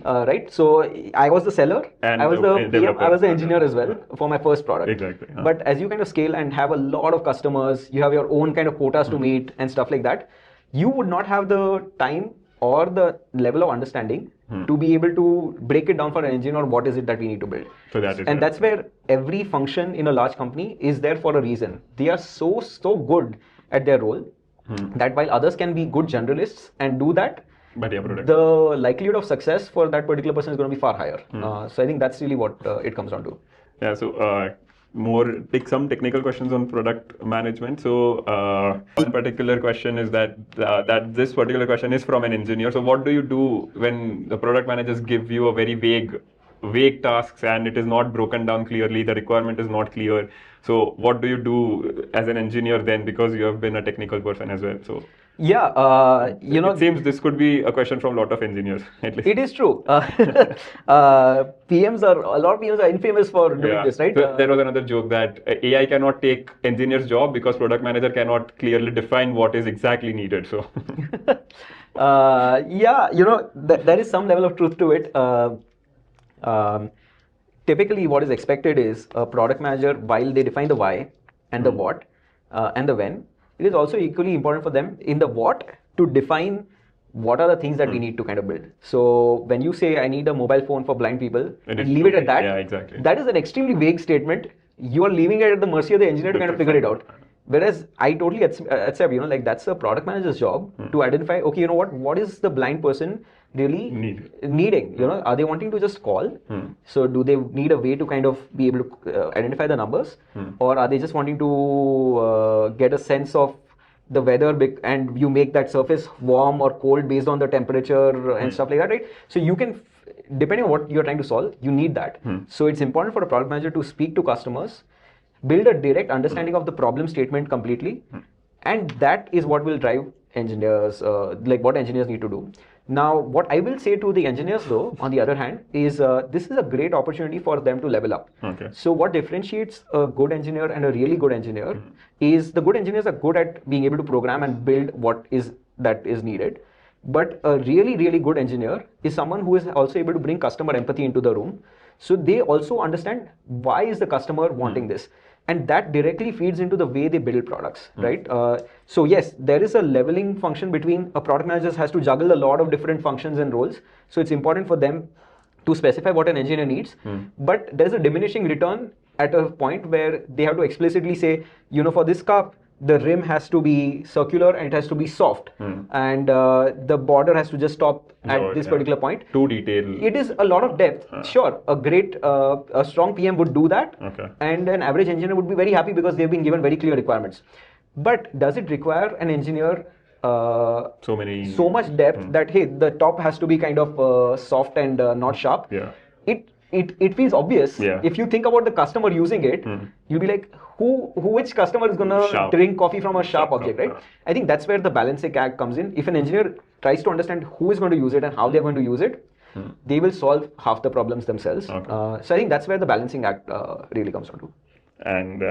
right? So I was the seller, and I was the PM, I was the engineer as well for my first product. Exactly. But as you kind of scale and have a lot of customers, you have your own kind of quotas to meet and stuff like that, you would not have the time or the level of understanding to be able to break it down for an engineer or what is it that we need to build. So that is that's where every function in a large company is there for a reason. They are so good at their role that while others can be good generalists and do that, but the likelihood of success for that particular person is going to be far higher. So I think that's really what it comes down to. Yeah, so some technical questions on product management. So one particular question is that this particular question is from an engineer. So what do you do when the product managers give you a very vague tasks and it is not broken down clearly, the requirement is not clear? So what do you do as an engineer then, because you have been a technical person as well? So yeah, it seems this could be a question from a lot of engineers, at least. It is true. A lot of PMs are infamous for doing this, right? So there was another joke that AI cannot take engineer's job because product manager cannot clearly define what is exactly needed. So yeah, there is some level of truth to it. Typically, what is expected is a product manager, while they define the why and the what and the when, it is also equally important for them in the what to define what are the things that we need to kind of build. So when you say I need a mobile phone for blind people and leave it at that, exactly. That is an extremely vague statement. You are leaving it at the mercy of the engineer to kind of figure it out. Whereas I totally accept, like that's a product manager's job to identify, okay, what is the blind person really needing? Are they wanting to just call? So do they need a way to kind of be able to identify the numbers? Or are they just wanting to get a sense of the weather and you make that surface warm or cold based on the temperature and stuff like that, right? So you can, depending on what you're trying to solve, you need that. So it's important for a product manager to speak to customers, build a direct understanding of the problem statement completely, and that is what will drive engineers, like what engineers need to do. Now, what I will say to the engineers though, on the other hand, is this is a great opportunity for them to level up. Okay. So what differentiates a good engineer and a really good engineer is the good engineers are good at being able to program and build what is needed. But a really, really good engineer is someone who is also able to bring customer empathy into the room. So they also understand why is the customer wanting this. and that directly feeds into the way they build products, right? So yes, there is a leveling function between a product manager has to juggle a lot of different functions and roles. So it's important for them to specify what an engineer needs, but there's a diminishing return at a point where they have to explicitly say, for this cup, the rim has to be circular and it has to be soft, and the border has to just stop at this particular point. Too detailed. It is a lot of depth. Sure, a strong PM would do that, and an average engineer would be very happy because they've been given very clear requirements. But does it require an engineer so much depth that hey, the top has to be kind of soft and not sharp? It feels obvious. If you think about the customer using it, you'll be like, which customer is gonna drink coffee from a sharp object, right? I think that's where the balancing act comes in. If an engineer tries to understand who is going to use it and how they're going to use it, they will solve half the problems themselves. So I think that's where the balancing act really comes down to. And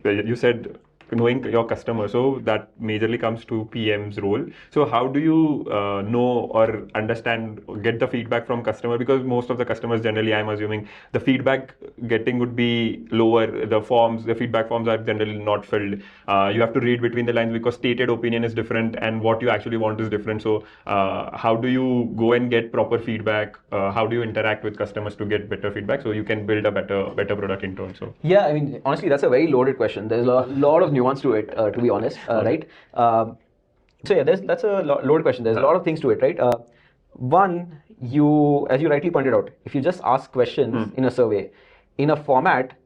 you said knowing your customer, so that majorly comes to PM's role. So how do you know or understand, get the feedback from customer? Because most of the customers generally, I'm assuming, the feedback getting would be lower. The feedback forms are generally not filled. You have to read between the lines because stated opinion is different and what you actually want is different. So how do you go and get proper feedback? How do you interact with customers to get better feedback so you can build a better product in turn? So yeah, I mean, honestly, that's a very loaded question. There's a lot of nuance to it, to be honest, right? So yeah, that's a loaded question. There's a lot of things to it, right? One, as you rightly pointed out, if you just ask questions in a survey, in a format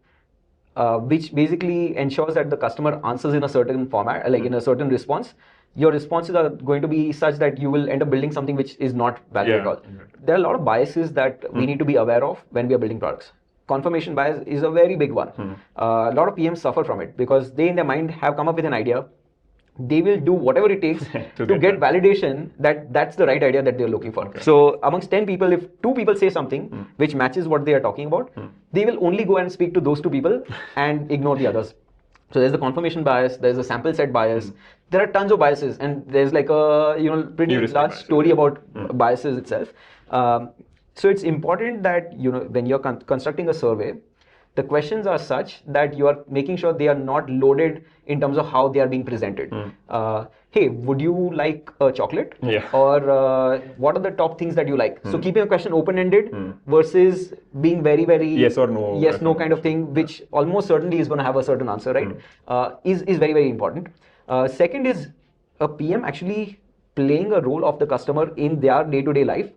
which basically ensures that the customer answers in a certain format, like in a certain response, your responses are going to be such that you will end up building something which is not valid at all. There are a lot of biases that we need to be aware of when we are building products. Confirmation bias is a very big one. A lot of PMs suffer from it because they in their mind have come up with an idea. They will do whatever it takes to get validation that that's the right idea that they're looking for. So amongst 10 people, if 2 people say something which matches what they are talking about, they will only go and speak to those 2 people and ignore the others. So there's the confirmation bias, there's a sample set bias. There are tons of biases, and there's like a pretty large story about biases itself. So it's important that when you're constructing a survey, the questions are such that you are making sure they are not loaded in terms of how they are being presented. Hey, would you like a chocolate? Or what are the top things that you like? So keeping a question open-ended versus being very, very yes or no, no kind of thing, which almost certainly is going to have a certain answer, right? Is very, very important. Second is a PM actually playing a role of the customer in their day-to-day life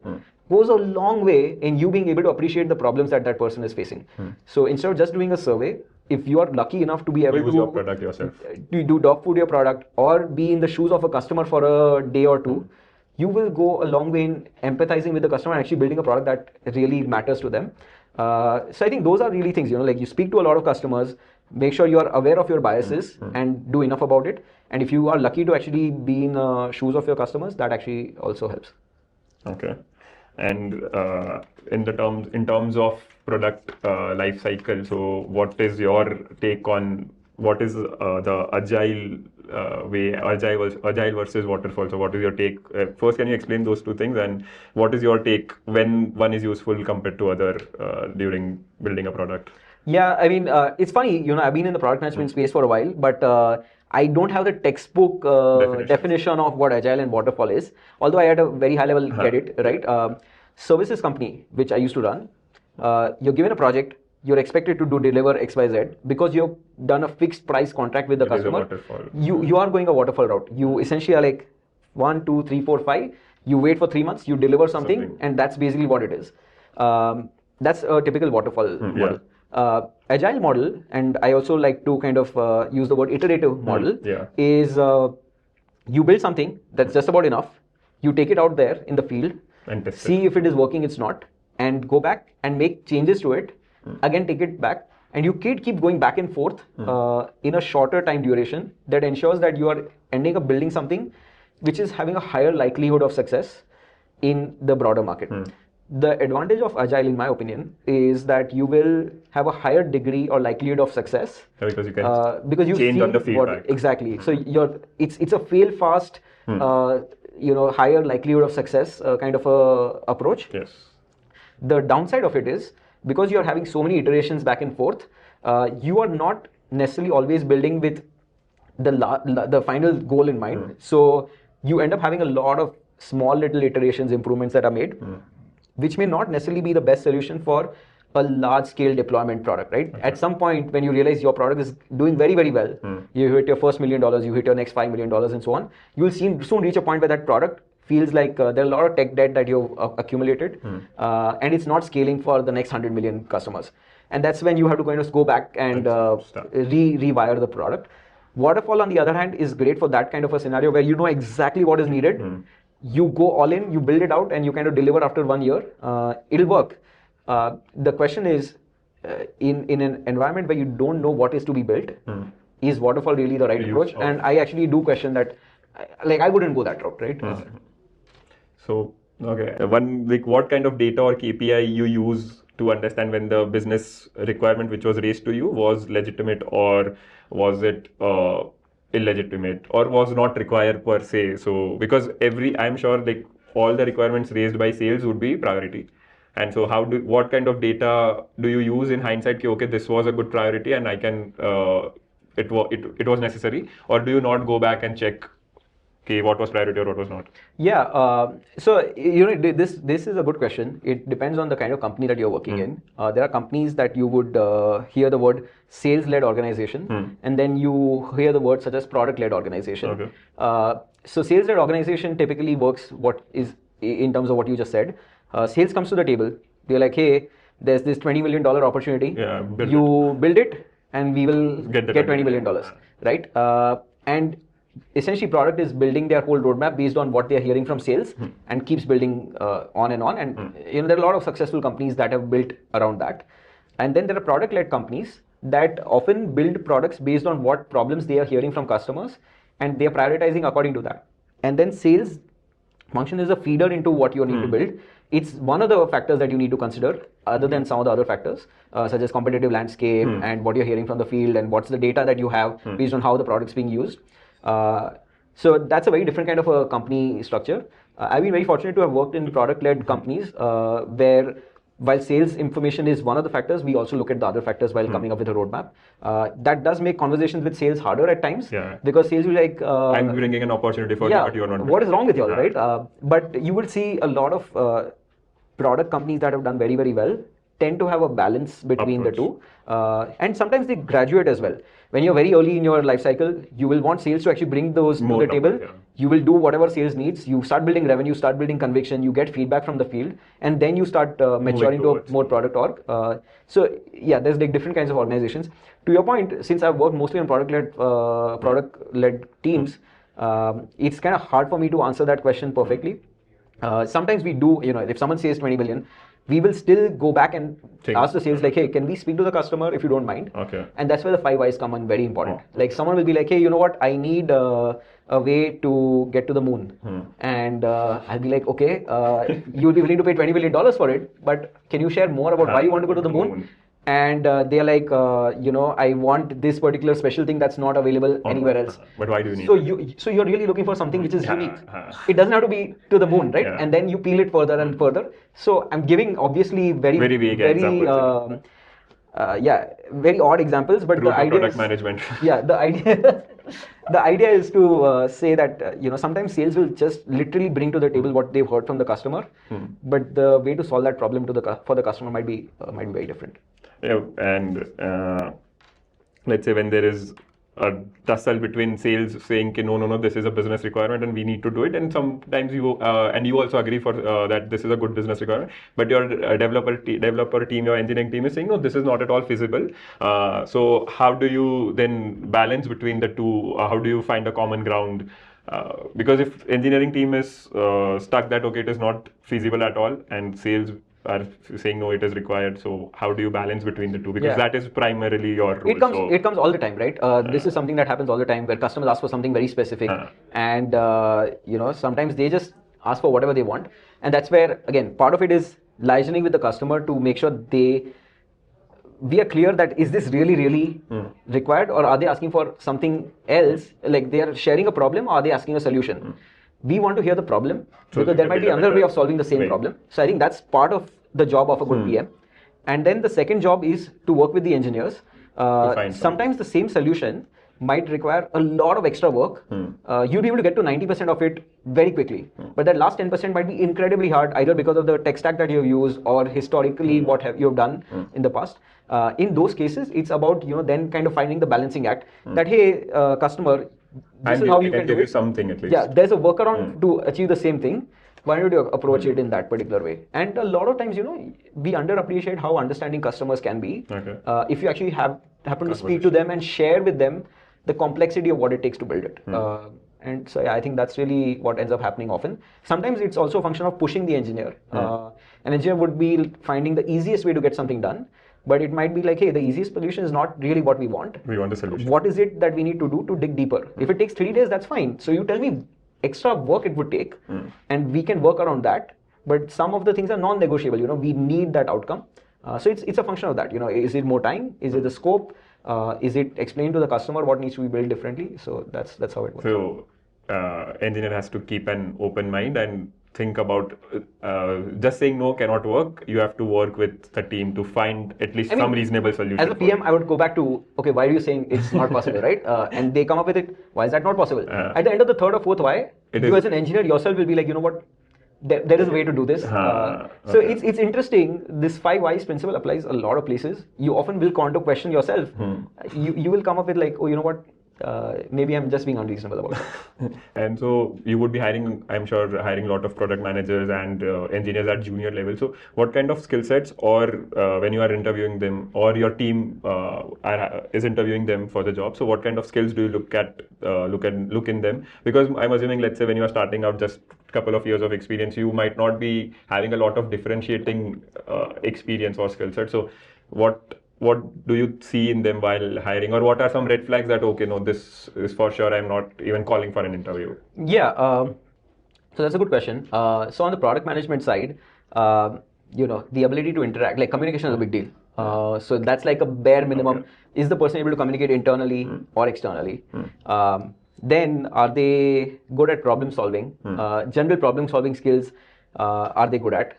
goes a long way in you being able to appreciate the problems that person is facing. So instead of just doing a survey, if you are lucky enough to be able to use your product yourself, do dog food your product or be in the shoes of a customer for a day or two, you will go a long way in empathizing with the customer and actually building a product that really matters to them. So I think those are really things, like you speak to a lot of customers, make sure you are aware of your biases and do enough about it. And if you are lucky to actually be in the shoes of your customers, that actually also helps. Okay. And in terms of product life cycle, so what is your take on what is the agile way, agile versus waterfall? So what is your take? First, can you explain those 2 things, and what is your take when one is useful compared to other during building a product? Yeah, I mean, it's funny, I've been in the product management space for a while, but I don't have the textbook definition of what Agile and Waterfall is, although I at a very high level get it, right? Services company, which I used to run, you're given a project, you're expected to deliver X, Y, Z, because you've done a fixed price contract with the customer. You are going a waterfall route. You essentially are like 1, 2, 3, 4, 5, you wait for 3 months, you deliver something, and that's basically what it is. That's a typical waterfall model. Agile model, and I also like to kind of use the word iterative model, is you build something that's just about enough, you take it out there in the field, and see if it is working, it's not, and go back and make changes to it, again take it back, and you keep going back and forth in a shorter time duration that ensures that you are ending up building something which is having a higher likelihood of success in the broader market. The advantage of Agile, in my opinion, is that you will have a higher degree or likelihood of success because you can change on the feedback. Exactly. So it's a fail fast, higher likelihood of success kind of a approach. Yes. The downside of it is because you're having so many iterations back and forth, you are not necessarily always building with the final goal in mind. So you end up having a lot of small little iterations, improvements that are made, which may not necessarily be the best solution for a large scale deployment product, right? At some point, when you realize your product is doing very, very well, you hit your first $1 million, you hit your next $5 million, and so on, you will soon reach a point where that product feels like there are a lot of tech debt that you've accumulated, and it's not scaling for the next 100 million customers. And that's when you have to kind of go back and rewire the product. Waterfall, on the other hand, is great for that kind of a scenario where you know exactly what is needed. You go all in, you build it out, and you kind of deliver after 1 year. It'll work. The question is, in an environment where you don't know what is to be built, is Waterfall really the right approach? And I actually do question that. Like, I wouldn't go that route, right? So, okay. What kind of data or KPI you use to understand when the business requirement which was raised to you was legitimate, or was it illegitimate, or was not required per se? So, because I'm sure like all the requirements raised by sales would be priority. And so what kind of data do you use in hindsight? Okay, this was a good priority and I can, it was necessary, or do you not go back and check what was priority or what was not? Yeah, so this is a good question. It depends on the kind of company that you're working in. There are companies that you would hear the word sales-led organization, and then you hear the word such as product-led organization. Okay. So sales-led organization typically works in terms of what you just said. Sales comes to the table. They're like, hey, there's this $20 million opportunity. Yeah, build it, and we will get $20 million, right? And essentially, product is building their whole roadmap based on what they are hearing from sales, and keeps building on and on. And there are a lot of successful companies that have built around that. And then there are product-led companies that often build products based on what problems they are hearing from customers, and they are prioritizing according to that. And then sales function is a feeder into what you need to build. It's one of the factors that you need to consider, other than some of the other factors, such as competitive landscape and what you're hearing from the field, and what's the data that you have based on how the product's being used. So that's a very different kind of a company structure. I've been very fortunate to have worked in product-led companies where, while sales information is one of the factors, we also look at the other factors while coming up with a roadmap. That does make conversations with sales harder at times, because sales will like, I'm bringing an opportunity for you, but you're not. What is wrong with you all, right? But you will see a lot of product companies that have done very, very well tend to have a balance between the two, and sometimes they graduate as well. When you're very early in your life cycle, you will want sales to actually bring those to the table. You will do whatever sales needs. You start building revenue, start building conviction, you get feedback from the field, and then you start maturing to a more product org. So yeah, there's like different kinds of organizations. To your point, since I've worked mostly on product-led teams, it's kind of hard for me to answer that question perfectly. Sometimes we do, if someone says 20 million, we will still go back and ask the sales like, hey, can we speak to the customer if you don't mind? Okay. And that's where the 5 whys come in very important. Like, someone will be like, hey, you know what, I need a way to get to the moon. And I'll be like, okay, you'll be willing to pay $20 million for it, but can you share more about why you want to go to the moon? And they're like, I want this particular special thing that's not available anywhere else. But why do you need So you're really looking for something which is unique. It doesn't have to be to the moon, right? And then you peel it further and further. So I'm giving obviously very vague examples. Very odd examples, but the idea product management. The idea is to say that sometimes sales will just literally bring to the table what they've heard from the customer, but the way to solve that problem for the customer might be very different. Yeah, and let's say when there is a tussle between sales saying, no, this is a business requirement and we need to do it, and sometimes you also agree for that this is a good business requirement, but your developer team, your engineering team is saying, no, this is not at all feasible. So how do you then balance between the two? How do you find a common ground? Because if engineering team is stuck that, okay, it is not feasible at all, and sales are saying no, it is required. So how do you balance between the two? Because that is primarily your role. It comes all the time, right? This is something that happens all the time where customers ask for something very specific, and sometimes they just ask for whatever they want, and that's where again part of it is liaising with the customer to make sure we are clear that is this really required, or are they asking for something else? Like, they are sharing a problem, or are they asking a solution? We want to hear the problem, because there might be another way of solving the same problem. So I think that's part of the job of a good PM. And then the second job is to work with the engineers sometimes the same solution might require a lot of extra work. You'll be able to get to 90% of it very quickly. But that last 10% might be incredibly hard, either because of the tech stack that you've used or historically what you've done in the past. In those cases, it's about then kind of finding the balancing act that, hey, customer, this is how you can do it. Something at least. Yeah, there's a workaround to achieve the same thing. Why don't you approach it in that particular way? And a lot of times, we underappreciate how understanding customers can be. If you actually happen to speak to them and share with them the complexity of what it takes to build it. And so I think that's really what ends up happening often. Sometimes it's also a function of pushing the engineer. An engineer would be finding the easiest way to get something done. But it might be like, hey, the easiest solution is not really what we want. We want a solution. What is it that we need to do to dig deeper? If it takes 3 days, that's fine. So you tell me extra work it would take, and we can work around that. But some of the things are non-negotiable. We need that outcome. So it's a function of that. Is it more time? Is it the scope? Is it explained to the customer what needs to be built differently? So that's how it works. So engineer has to keep an open mind and think about just saying no cannot work. You have to work with the team to find at least some reasonable solution. As a PM, I would go back to, okay, why are you saying it's not possible, right? And they come up with it. Why is that not possible? At the end of the third or fourth why, you as an engineer yourself will be like, what? There is a way to do this. So it's interesting. This 5 whys principle applies a lot of places. You often will come to question yourself. You will come up with like, oh, you know what? Maybe I'm just being unreasonable about it. And so you would be hiring, I'm sure, hiring a lot of product managers and engineers at junior level. So what kind of skill sets, or when you are interviewing them, or your team is interviewing them for the job, so what kind of skills do you look in them? Because I'm assuming, let's say when you are starting out, just a couple of years of experience, you might not be having a lot of differentiating experience or skill set. So what do you see in them while hiring, or what are some red flags that, okay, no, this is for sure, I'm not even calling for an interview? Yeah, so that's a good question. So on the product management side, the ability to interact, like communication is a big deal. So that's like a bare minimum. Okay. Is the person able to communicate internally or externally? Then are they good at problem solving? General problem solving skills, are they good at?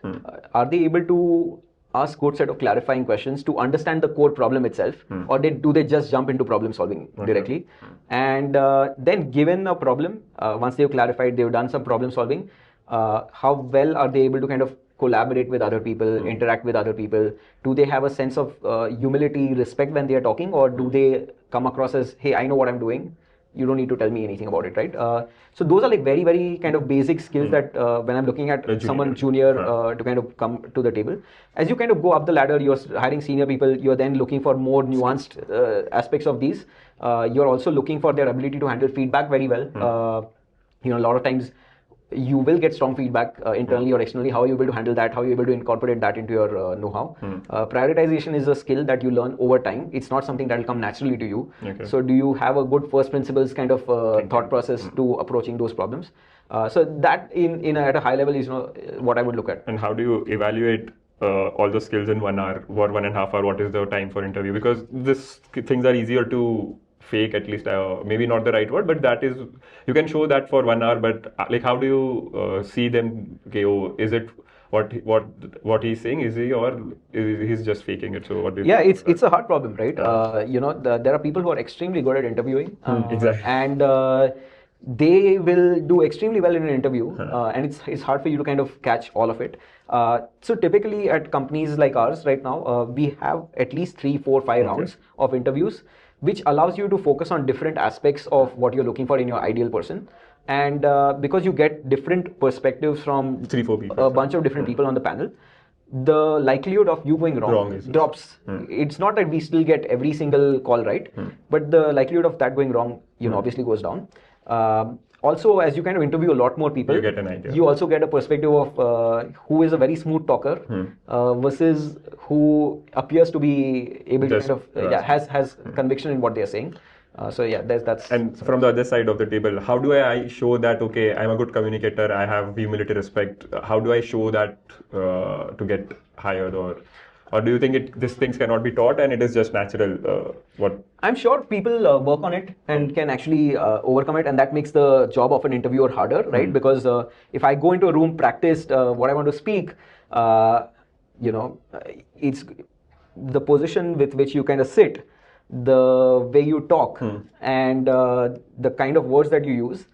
Are they able to ask good set of clarifying questions to understand the core problem itself, or do they just jump into problem solving directly? And then given a problem, once they've clarified, they've done some problem solving, how well are they able to kind of collaborate with other people, interact with other people? Do they have a sense of humility, respect when they are talking, or do they come across as, hey, I know what I'm doing, you don't need to tell me anything about it, right? So those are like very, very kind of basic skills that when I'm looking at someone junior to kind of come to the table. As you kind of go up the ladder, you're hiring senior people, you're then looking for more nuanced aspects of these. You're also looking for their ability to handle feedback very well. A lot of times you will get strong feedback internally or externally. How are you able to handle that? How are you able to incorporate that into your know-how? Prioritization is a skill that you learn over time. It's not something that will come naturally to you. So do you have a good first principles kind of thought process to approaching those problems? So that at a high level is what I would look at. And how do you evaluate all the skills in 1 hour or 1.5 hour? What is the time for interview? Because these things are easier to fake, at least, maybe not the right word, but that is, you can show that for 1 hour, but like how do you see them? Okay, is it what he's saying? Is he, or he's just faking it? So what do you think? It's a hard problem, right? There are people who are extremely good at interviewing, exactly, and they will do extremely well in an interview, and it's hard for you to kind of catch all of it. So typically at companies like ours right now, we have at least 3, 4, 5 rounds of interviews, which allows you to focus on different aspects of what you're looking for in your ideal person. And because you get different perspectives from 3, 4 people, a bunch of different people on the panel, the likelihood of you going wrong drops. It's not that we still get every single call right, but the likelihood of that going wrong, obviously goes down. Also, as you kind of interview a lot more people, you get an idea. You also get a perspective of who is a very smooth talker versus who appears to be able to kind of has conviction in what they are saying. That's. And from the other side of the table, how do I show that, okay, I'm a good communicator, I have humility, respect? How do I show that to get hired, or do you think these things cannot be taught and it is just natural? I'm sure people work on it and can actually overcome it, and that makes the job of an interviewer harder, right? Because if I go into a room, practiced what I want to speak, it's the position with which you kind of sit the way you talk, and the kind of words that you use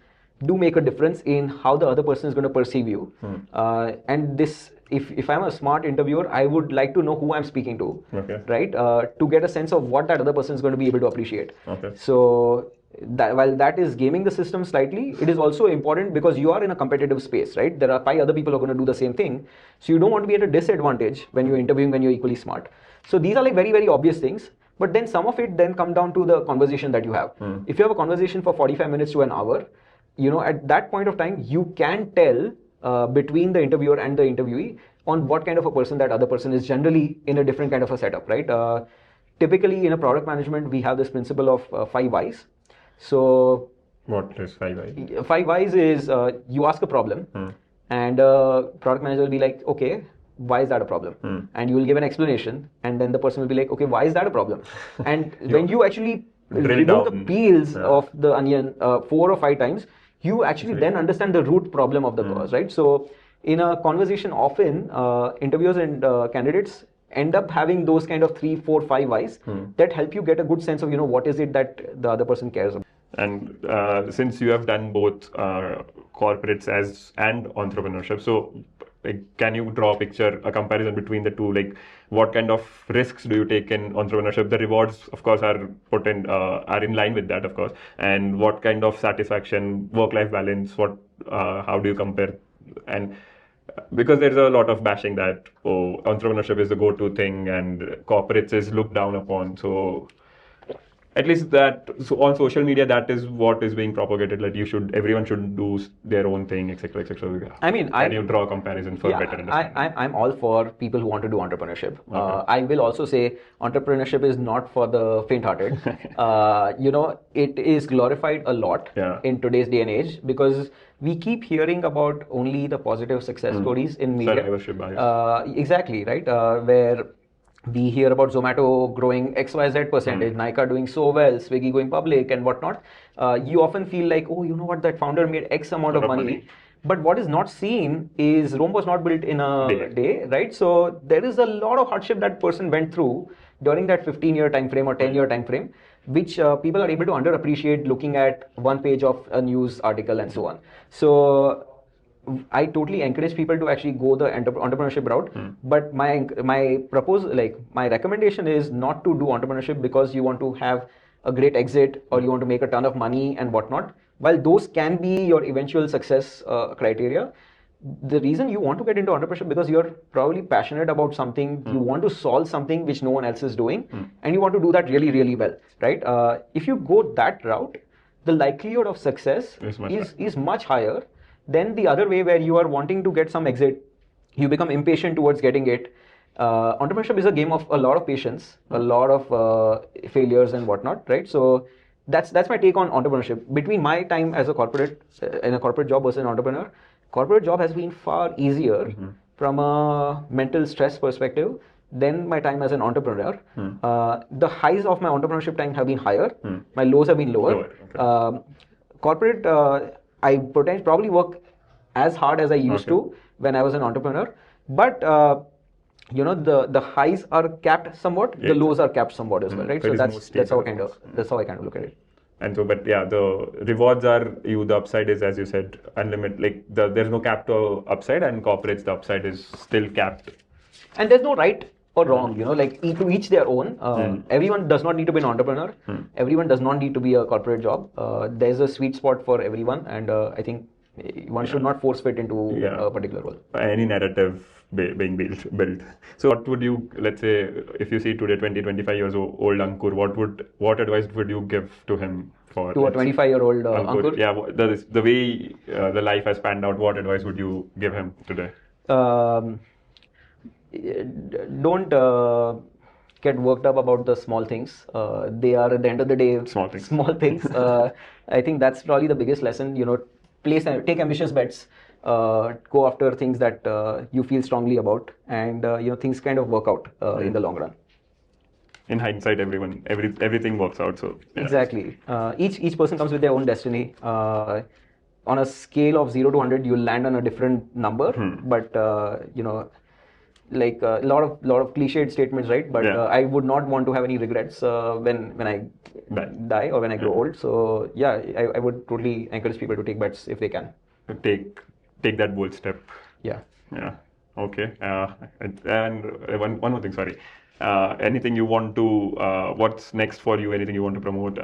do make a difference in how the other person is going to perceive you. And this, if I'm a smart interviewer, I would like to know who I'm speaking to, right? To get a sense of what that other person is going to be able to appreciate. So while that is gaming the system slightly, it is also important because you are in a competitive space, right? There are 5 other people who are going to do the same thing. So you don't want to be at a disadvantage when you're interviewing, when you're equally smart. So these are like very, very obvious things. But then some of it then come down to the conversation that you have. If you have a conversation for 45 minutes to an hour, at that point of time, you can tell between the interviewer and the interviewee on what kind of a person that other person is, generally in a different kind of a setup, right? Typically in a product management, we have this principle of 5 whys. So what is 5 whys? 5 whys is you ask a problem and product manager will be like, okay, why is that a problem? And you will give an explanation, and then the person will be like, okay, why is that a problem? And when you actually remove the peels of the onion 4 or 5 times, you actually then understand the root problem of the cause, right? So in a conversation, often interviewers and candidates end up having those kind of 3, 4, 5 whys that help you get a good sense of what is it that the other person cares about. And since you have done both corporates and entrepreneurship, so can you draw a comparison between the two? Like, what kind of risks do you take in entrepreneurship? The rewards, of course, are in line with that, of course. And what kind of satisfaction, work-life balance? How do you compare? And because there's a lot of bashing that entrepreneurship is the go-to thing and corporates is looked down upon. So at least on social media, that is what is being propagated. Like everyone should do their own thing, etc., etc. I mean, can you draw a comparison for better understanding? I'm all for people who want to do entrepreneurship. I will also say entrepreneurship is not for the faint-hearted. It is glorified a lot in today's day and age because we keep hearing about only the positive success stories in media. Survivorship bias. Exactly, right? Where we hear about Zomato growing XYZ percentage, Nykaa doing so well, Swiggy going public and whatnot. You often feel like, oh, you know what, that founder made X amount of money. But what is not seen is Rome was not built in a day, right? So there is a lot of hardship that person went through during that 15-year time frame or 10-year time frame, which people are able to underappreciate looking at one page of a news article and so on. So I totally encourage people to actually go the entrepreneurship route. But my recommendation is not to do entrepreneurship because you want to have a great exit or you want to make a ton of money and whatnot. While those can be your eventual success criteria, the reason you want to get into entrepreneurship because you're probably passionate about something, you want to solve something which no one else is doing, and you want to do that really, really well, right? If you go that route, the likelihood of success is much higher than the other way where you are wanting to get some exit, you become impatient towards getting it. Entrepreneurship is a game of a lot of patience, a lot of failures and whatnot, right? So that's my take on entrepreneurship. Between my time as a corporate, in a corporate job versus an entrepreneur, corporate job has been far easier from a mental stress perspective than my time as an entrepreneur. The highs of my entrepreneurship time have been higher, my lows have been lower. Corporate, I probably work as hard as I used to when I was an entrepreneur, but the highs are capped somewhat, the lows are capped somewhat as well, right? So that's how I kind of look at it. And so, but yeah, the rewards are the upside is, as you said, unlimited. Like there's no cap to upside, and corporates the upside is still capped. And there's no right or wrong, like to each their own. Everyone does not need to be an entrepreneur. Everyone does not need to be a corporate job. There's a sweet spot for everyone, and I think one should not force fit into a particular role. Any narrative being built. So what would you, let's say, if you see today 25 years old Ankur, what advice would you give to him? To a 25-year-old Ankur? Yeah, the way the life has panned out, what advice would you give him today? Don't get worked up about the small things. They are at the end of the day small things. I think that's probably the biggest lesson. Take ambitious bets. Go after things that you feel strongly about, and things kind of work out in the long run. In hindsight, everything works out. So exactly, each person comes with their own destiny. On a scale of 0 to 100, you'll land on a different number, but like a lot of cliched statements, right? But Yeah. I would not want to have any regrets when I die or when I grow old. So yeah, I would totally encourage people to take bets if they can. Take that bold step. Yeah. Yeah. Okay. And one more thing. Sorry. Anything you want to? What's next for you? Anything you want to promote?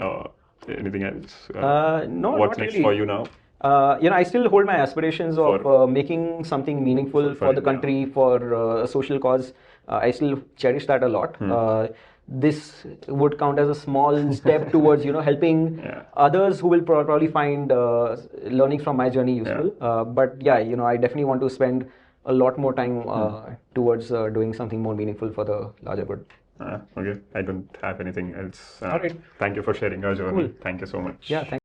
Anything else? No, What's not next really. for you now? I still hold my aspirations of making something meaningful for the India. country, for a social cause. I still cherish that a lot. This would count as a small step towards, helping others who will probably find learning from my journey useful. But yeah, I definitely want to spend a lot more time towards doing something more meaningful for the larger good. Okay. I don't have anything else. All right. Thank you for sharing your journey. Cool. Thank you so much. Yeah. Thank